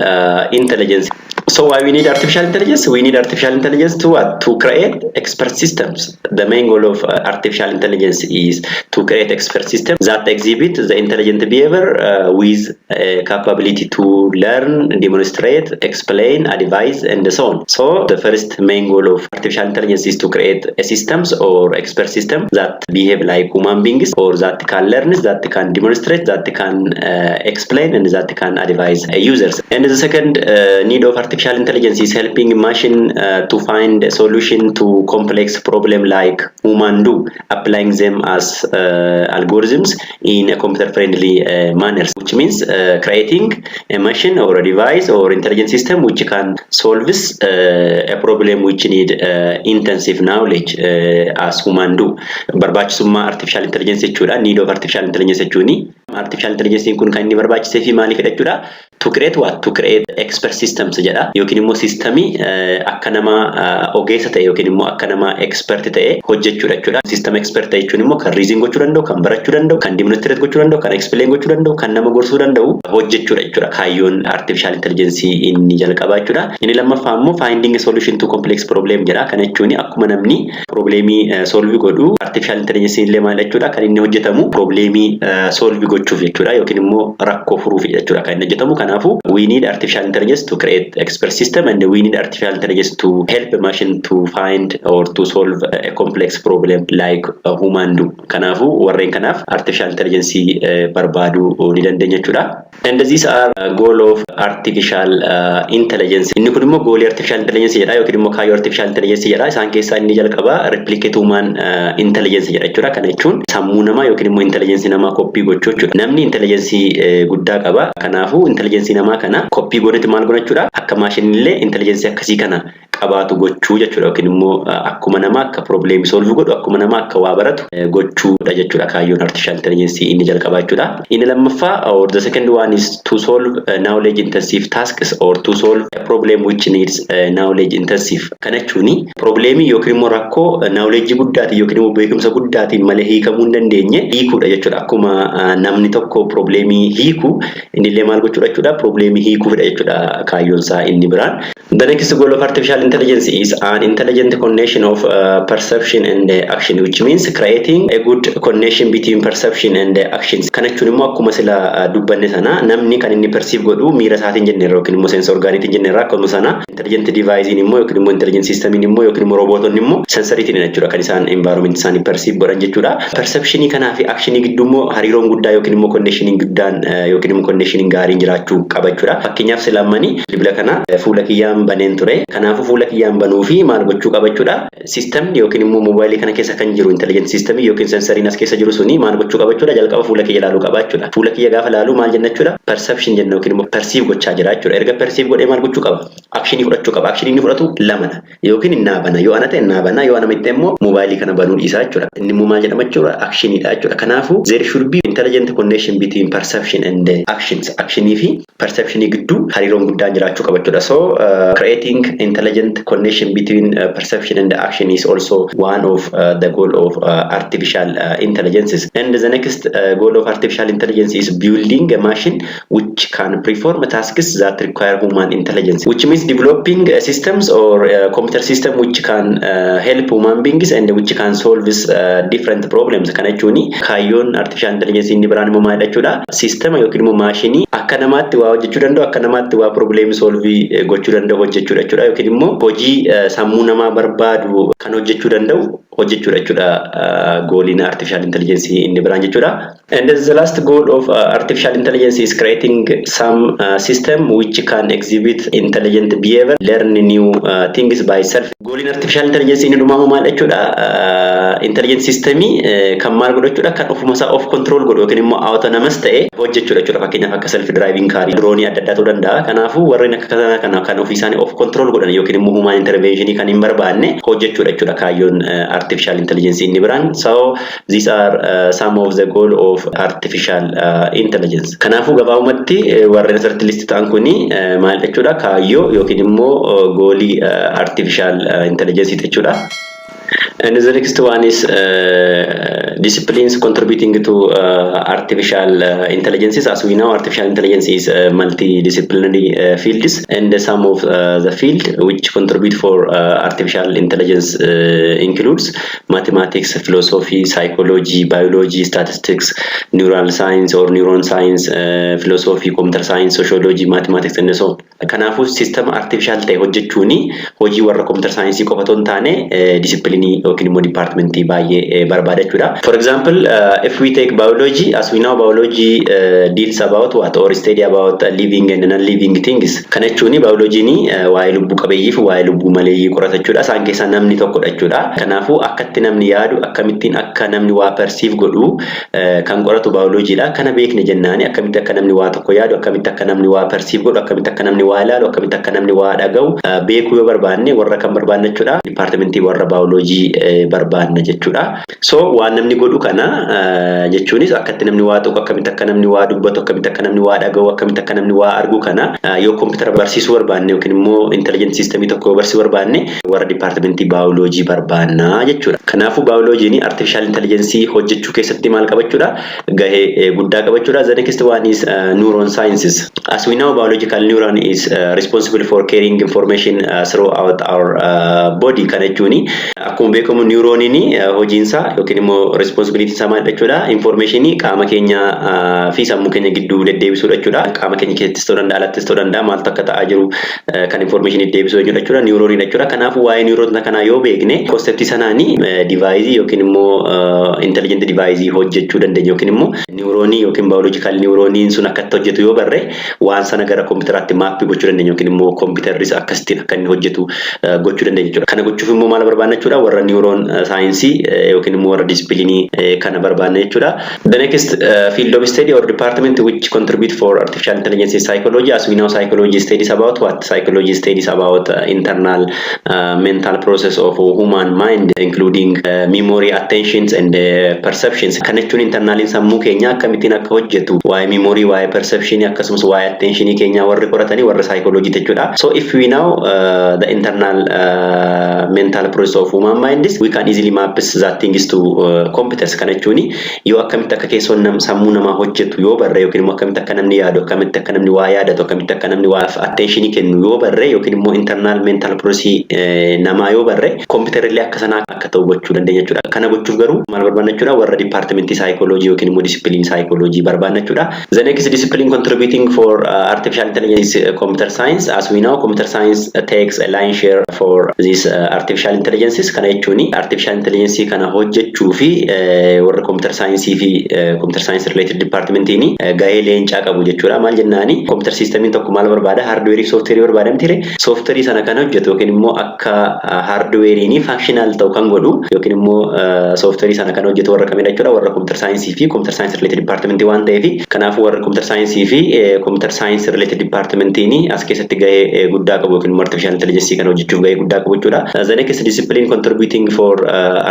intelligence. So why we need artificial intelligence? We need artificial intelligence to what? To create expert systems. The main goal of artificial intelligence is to create expert systems that exhibit the intelligent behavior with capability to learn, demonstrate, explain, advise, and so on. So the first main goal of artificial intelligence is to create a systems or expert system that behave like human beings, or that can learn, that can demonstrate, that can explain, and that can advise users. And the second need of artificial intelligence is helping machine to find a solution to complex problem like human do, applying them as algorithms in a computer-friendly manner, which means creating a machine or a device or intelligent system which can solve a problem which need intensive knowledge as human do. Barbaachisummaa artificial intelligence jechuudha. Need of artificial intelligence jechuuni artificial intelligence kun kan inni barbaachisee fi maaliif jechuudha? To create what? To create expert systems jedha. Yookiin immoo systemii akka nama ogeessa ta'e yookiin immoo akka nama expert ta'e hojjechuudha jechuudha. System expert jechuun immoo kan reason gochuu danda'u, kan barachuu danda'u, kan demonstrate gochuu danda'u, kan explain gochuu danda'u, kan nama gorsuu danda'u hojjechuudha jechuudha. Kaayyoon artificial intelligence inni jalqabaa jechuudha. Inni lammaffaa immoo finding a solution to complex problem jedha. Kana jechuun akkuma namni problemii solve godhu artificial intelligence illee maal jechuudha? Kan inni hojjetamu problemii solve gochuuf jechuudha yookiin immoo rakkoo furuuf jechuudha kan inni hojjetamu. Kanaafuu we need artificial intelligence to create expert system, and we need artificial intelligence to help a machine to find or to solve a complex problem like a human do. Kanaafuu warreen kanaaf artificial intelligence barbaadu ni dandeenya jechuudha. And these are goal of artificial intelligence. Inni kun immoo goal artificial intelligence jedha yookiin immoo kaayyoo artificial intelligence jedha. Isaan keessaa inni jalqaba replicate human intelligence jedha jechuudha. Kana jechuun sammuu namaa yookiin immoo intelligence namaa copy gochuu jechuudha. Namni intelligence guddaa qaba. Kanaafuu intelligence namaa kana copy godhati maal godha jechuudha? Akka maashinni illee intelligence akkasii kana qabaatu gochuu jechuudha yookiin immoo akkuma nama akka problem solve godhu akkuma nama akka waa baratu gochuudha jechuudha kaayyoon artificial intelligence inni jalqabaa jechuudha. Inni lammaffaa or the second one is to solve knowledge intensive tasks or to solve a problem which needs knowledge intensive. Kana jechuun problemii yookiin immoo rakkoo knowledge guddaatiin yookiin immoo beekumsa guddaatiin malee hiikamuu hin dandeenye hiikuudha jechuudha. Akkuma namni tokko problemii hiiku inni illee maal gochuudha jechuudha? Problemii hiikuudha jechuudha kaayyoon isaa inni biraan. The next goal of artificial intelligence is an intelligent connection of perception and action, which means creating a good connection between perception and actions. Kana jechuun immoo akkuma sila dubbanne sana namni kan inni perceive godhu miira isaatiin jenneerra yookiin immoo sense orgaaniitiin jenneerra akkuma sana intelligent device immoo yookiin immoo intelligent system immoo yookiin immoo robootonni immoo sensoriitiin jechuudha kan isaan environment isaanii perceive godhan jechuudha. Perceptionii kanaa fi actionii gidduu immoo hariiroon guddaa yookiin immoo connection guddaan yookiin immoo connection gaariin jiraachuu qaba jechuudha. Fakkeenyaaf silaamanii bilbila kana fuula kiyyaan baneen ture. Kanaafuu fuula kiyyaan banuu fi maal gochuu qaba jechuudha? System yookiin immoo mobaayilii kana keessa kan jiru intelligent system yookiin sensoriin as keessa jiru suni maal gochuu qaba jechuudha? Jalqaba fuula kiyya ilaaluu qaba jechuudha. Fuula kiyya gaafa ilaaluu maal jenna jechuudha? Perception jenna yookiin immoo perceive gochaa jira jechuudha. Erga perceive godhee maal gochuu qaba? Actionii fudhachuu qaba. Actionii inni fudhatu lamadha. Yookiin innaa bana yoo ana ta'e innaa bana yoo ana miti immoo mobaayilii kana banuu dhiisaa jechuudha. Inni immoo maal jedhama jechuudha? Actioniidha jechuudha. Kanaafuu there should be intelligent connection between perception and actions. Actionii fi perceptionii gidduu hariiroon guddaan jiraachuu qaba jechuudha. So creating intelligent connection between perception and action is also one of the goal of artificial intelligence. And the next goal of artificial intelligence is building a machine which can perform tasks that require human intelligence, which means developing systems or computer system which can help human beings and which can solve different problems. Kana jechuun kaayyoon artificial intelligence inni biraan immoo maal jechuudha? System yookiin immoo maashinii akka namaatti waa hojjechuu danda'u akka namaatti waa problem solve gochuu danda'u hojjechuudha jechuudha yookiin immoo hojii sammuu namaa barbaadu kan hojjechuu danda'u hojjechuudha jechuudha gooliin artificial intelligence inni biraan jechuudha. And the last goal of artificial intelligence is creating some system which can exhibit intelligent behavior, learn new things by self. Gooliin artificial intelligence inni dhumaa maal jechuudha? Intelligent systemii kan maal godhu jechuudha? Kan ofuma isaa of control godhu yookiin immoo autonomous ta'e hojjechuudha jechuudha. Fakkeenyaaf akka self driving car, droonii adda addaa ta'uu danda'a. Kanaafuu warreen akka kana kan ofii isaanii of control godhan yookiin immoo human intervention kan hin barbaanne hojjechuudha jechuudha kaayyoon artificial intelligence inni biraan. So these are some of the goal of artificial intelligence. Kanaafuu gabaabumatti warreen asirratti listi ta'an kuni maal jechuudha? Kaayyoo yookiin immoo goolii artificial intelligence jechuudha. And the next one is disciplines contributing to artificial intelligence. As we know, artificial intelligence is multidisciplinary fields, and some of the field which contribute for artificial intelligence includes mathematics, philosophy, psychology, biology, statistics, neural science or neuron science, philosophy, computer science, sociology, mathematics, and so on. Kanaafuu system artificial ta'e hojjechuuni hojii warra computer science qofa otoo hin taane disciplinii yookiin immoo departmentii baay'ee barbaada jechuudha. For example, if we take biology, as we know, biology deals about what, or study about living and non-living things. Kana jechuun biologyni waa'ee lubbuu qabeeyyii fi waa'ee lubbuu maleeyyii qorata jechuudha. Isaan keessaa namni tokkodha jechuudha. Kanaafuu akkatti namni yaadu, akkamittiin akka namni waa perceive godhu kan qoratu biologyidha. Kana beekne jennaani akkamitti akka namni waa tokko yaadu, akkamitti akka namni waa perceive godhu, akkamitti akka namni waa ilaalu, akkamitti akka namni waa dhaga'u beekuu yoo barbaanne warra kan barbaanne jechuudha. Departmentii warra biology barbaanna jechuudha. So waan namni godhu kana jechuunis akkatti namni waa tokko, akkamitti akka namni waa dubbatu, akkamitti akka namni waa dhaga'u, akkamitti akka namni waa argu kana yoo computer barsiisuu barbaanne yookiin immoo intelligent system tokko barsiisuu barbaanne warra departmentii biology barbaanna jechuudha. Kanaafuu biologyni artificial intelligence hojjechuu keessatti maal qabachuudha? Gahee guddaa qabachuudha. The next one is neuron sciences. As we know, biological neuron is responsible for carrying information throughout our body. Kana jechuuni akkuma beekamu neuronini hojiinsa yookiin immoo responsibility isaa maal jechuudha? Information qaama keenya fi sammuu keenya gidduu deddeebisuudha jechuudha. Qaama keenya keessattis ta'uu danda'a, alattis ta'uu danda'a, maaltu akka ta'aa jiru kan information deddeebisuu jechuudha. Neuronii jechuudha. Kanaafuu waa'ee neuron kanaa yoo beekne concept sanaani device yookiin immoo intelligent device hojjechuu dandeenya yookiin immoo neuronii yookiin biological neuroniin sun akkatti hojjetu yoo barre waan sana gara computeratti map gochuu dandeenya yookiin immoo computerris akkasitti akka inni hojjetu gochuu dandeenya jechuudha. Kana gochuuf immoo maal barbaanna jechuudha? Warra neuron science yookiin immoo warra disciplinii kana barbaanna jechuudha. The next field of study or department which contribute for artificial intelligence is psychology. As we know, psychology studies about what? Psychology studies about internal mental process of human mind, including memory, attentions, and perceptions. Kana jechuun internal sammuu keenya akkamittiin akka hojjetu waa'ee memory, waa'ee perception akkasumas waa'ee attention keenya warri qoratanii warra psychology jechuudha. So if we know the internal mental process of human mind, we can easily map that things to computers. Kana jechuun yoo akkamitti akka keessoon sammuu namaa hojjetu yoo barre yookiin immoo akkamitti akka namni yaadu, akkamitti akka namni waa yaadatu, akkamitti akka namni waa attention kennu yoo barre yookiin immoo internal mental process namaa yoo barre computerillee akka sanaa akka ta'u gochuu dandeenya jechuudha. Kana gochuuf garuu maal barbaanna jechuudha? Warra departmentii psychology yookiin immoo discipline psychology barbaanna jechuudha. The next discipline contributing for artificial intelligence is computer science. As we know, computer science takes a line share for this artificial intelligences. Kana jechuun artificial intelligence kana hojjechuu fi warra computer science fi computer science related departmentiin gahee leencaa qabu jechuudha. Maal jennaani? Computer systemiin tokko maal barbaada? Hardware fi software barbaada miti. Software sana kana hojjetu yookiin immoo akka hardwareeni functional ta'u kan godhu yookiin immoo software sana kana hojjetu warra kamidha jechuudha? Warra computer science fi computer science related department waan ta'eef kanaafuu warra computer science fi computer science related departmentiin as keessatti gahee guddaa qabu yookiin immoo artificial intelligence kana hojjechuuf gahee guddaa qabu jechuudha. The next discipline contributing for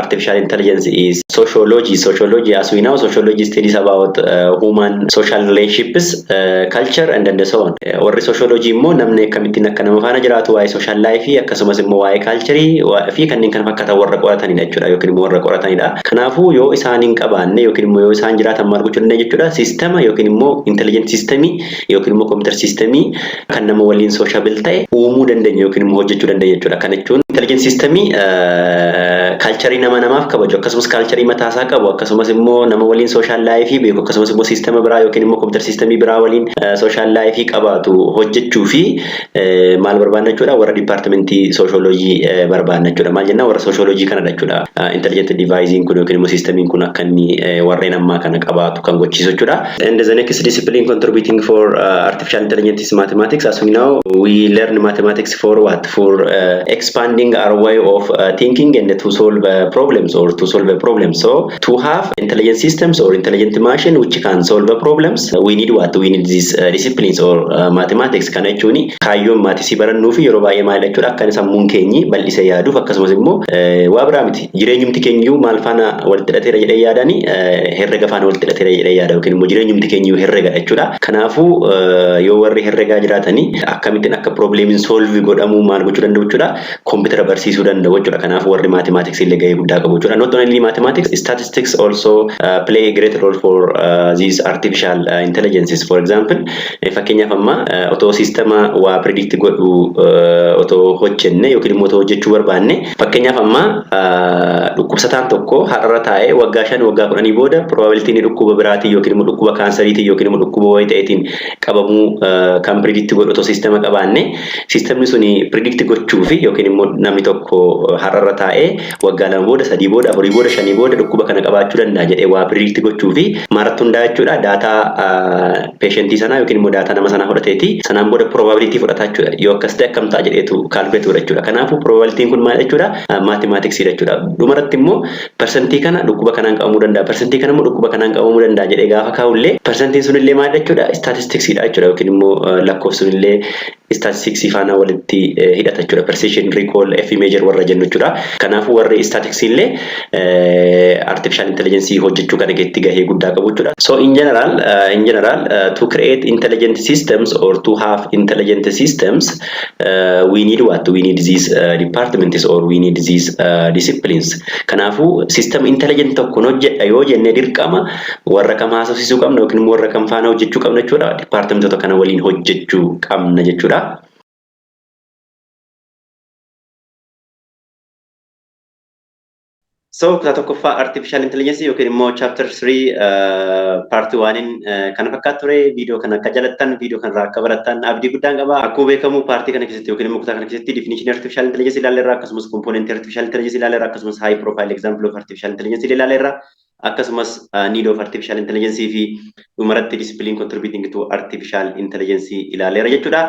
artificial intelligence is sociology. Sociology, as we know, sociology studies about human social relationships, culture, and so on. Warri sociology immoo namni akkamittiin akka nama faana jiraatu waa'ee social life akkasumas immoo waa'ee culture fi kanneen kana fakkaatan warra qoratanidha jechuudha yookiin immoo warra qoratanidha. Kanaafuu yoo isaan hin qabaanne yookiin immoo yoo isaan jiraatan maal gochuu dandeenya jechuudha? Sistema yookiin immoo intelligent systemii yookiin immoo computer systemii kan nama waliin sociable ta'e uumuu dandeenya yookiin immoo hojjechuu dandeenya jechuudha. Kana jechuun intelligent systemii culture nama namaaf kabaju akkasumas culture mataasaa qabu akkasumas immoo nama waliin social life beeku akkasumas immoo sistema biraa yookiin immoo computer systemii biraa waliin social life qabaatu hojjechuu fi maal barbaanna jechuudha? Warra departmentii sociology barbaanna jechuudha. Maal jenna? Warra sociology kanadha jechuudha. Intelligent devicein kun yookiin immoo systemiin kun akka inni warreen ammaa kana qabaatu kan gochiisu jechuudha. And the next discipline contributing for artificial intelligence is mathematics. As we know, we learn mathematics for what? For expanding our way of thinking and to solve problems or to solve a problem. So to have intelligent systems or intelligent machine which can solve problems, we need what? We need these disciplines or mathematics. Kana jechuun kaayyoon maatisii barannuu fi yeroo baay'ee maal jechuudha? Akka sammuun keenyi bal'isee yaaduuf akkasumas immoo waa biraa miti. Jireenyumti keenyu maal faana walitti hidhateera jedhee yaadani herrega faana walitti hidhateera jedhee yaada yookiin immoo jireenyumti keenyu herrega jechuudha. Kanaafuu yoo warri herregaa jiraatanii akkamittiin akka problemiin solve godhamuu maal gochuu danda'u jechuudha? computer barsiisuu danda'u jechuudha. Kanaaf warri mathematics illee gahee guddaa qabu jechuudha. Not only mathematics, statistics also play a great role for these artificial intelligences. For example, fakkeenyaaf amma otoo sistema waa predict godhu otoo hojjenne yookiin immoo otoo hojjechuu barbaanne fakkeenyaaf amma dhukkubsataan tokko har'a taa'ee waggaa 5 waggaa 10 booda probability ni dhukkuba biraatii yookiin immoo dhukkuba kaansariitii yookiin immoo dhukkuba wayii ta'eetiin qabamuu kan predict godhu otoo sistema qabaanne sistemni suni predict gochuufi yookiin immoo namni tokko har'a taa'ee waggaa 2 booda 3 booda 4 booda 5 booda dhukkuba kana qabaachuu danda'a jedhee waa predict gochuufi maratti hundaa jechuudha daataa patientii sanaa yookiin immoo daataa nama sanaa fudhateeti sanaan booda probability fudhataa jechuudha yoo akkas ta'e akkam ta'a jedheetu calculate godha jechuudha. Kanaafuu probabilitiin kun maal jechuudha mathematics jechuudha. Dhumarratti immoo percentii kana dhukkuba kanaan qabamuu danda'a percentii kana immoo dhukkuba kanaan qabamuu danda'a jedhee gaafa kaa'ullee percentiin sunillee maal jechuudha statistics jechuudha yookiin immoo lakkoofsunillee statistics faana walitti hidhata jechuudha. Precision recall F measure warra jennu jechuudha. Kanaafuu warri statistics illee artificial intelligence hojjechuu kana keessatti gahee guddaa qabu jechuudha. So in general to create intelligent systems or to have intelligent systems we need these departments or we need these disciplines. Kanaafuu system intelligent tokko hojjedha yoo jenne dirqama warra kam haasofsiisuu qabna yookiin immoo warra kam faana hojjechuu qabna jechuudha. Departmentota kana waliin hojjechuu qabna jechuudha. So kutaa tokkoffaa artificial intelligence yookiin immoo chapter 3 part 1 kana fakkaatu ture. Viidiyoo kana akka jaalattan viidiyoo kanarraa akka barattan abdii guddaan qaba. Akkuma beekamu paartii kana keessatti yookiin immoo kutaa kana keessatti definition artificial intelligence ilaalleerra akkasumas component artificial intelligence ilaalleerra akkasumas high profile example of artificial intelligence ilaalleerra akkasumas need of artificial intelligence fi dhumarratti discipline contributing to artificial intelligence ilaalleerra jechuudha.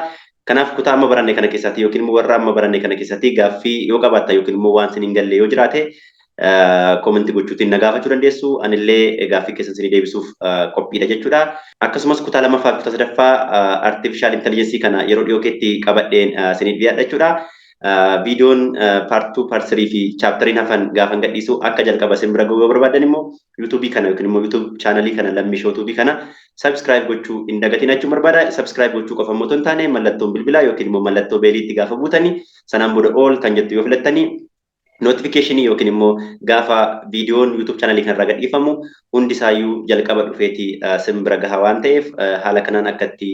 Kanaaf kutaa amma baranne kana keessatti yookiin immoo warra amma baranne kana keessatti gaaffii yoo qabaatta yookiin immoo waan isin hin galle yoo jiraate comment gochuutiin na gaafachuu dandeessu. Anillee gaaffii keessan isinii deebisuuf qophiidha jechuudha. Akkasumas kutaa lammaffaa fi kutaa sadaffaa artificial intelligence kana yeroo dhiyoo keetti qabadheen isinii dhiyaadha jechuudha. Viidiyoon part 2 part 3 fi chapteriin hafan gaafan gadhiisu akka jalqaba isin bira ga'uu barbaadan immoo YouTube kana yookiin immoo YouTube channelii kana lammii YouTube kana subscribe gochuu hin dagatiin jechuun barbaada. Subscribe gochuu qofa immoo hin taane mallattoon bilbilaa yookiin immoo mallattoo beeliitti gaafa buutanii sanaan booda all kan jettu yoo filattanii notification yookiin immoo gaafa viidiyoon YouTube channelii kanarraa gadhiifamu hundi isaayyuu jalqaba dhufeeti isin bira gaha waan ta'eef haala kanaan akkatti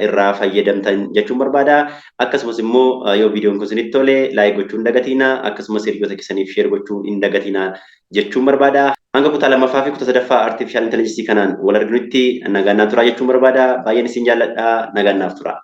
irraa fayyadamtan jechuun barbaada. Akkasumas immoo yoo viidiyoon kun isinitti tole like gochuu hin dagatina akkasumas hiriyoota keessaniif share gochuu hin dagatina jechuun barbaada. Hanga kutaa lammaffaa fi kutaa sadaffaa artificial intelligence kanaan wal arginutti nagaan naaf turaa jechuun barbaada. Baay'een isin jaalladha nagaan naaf turaa.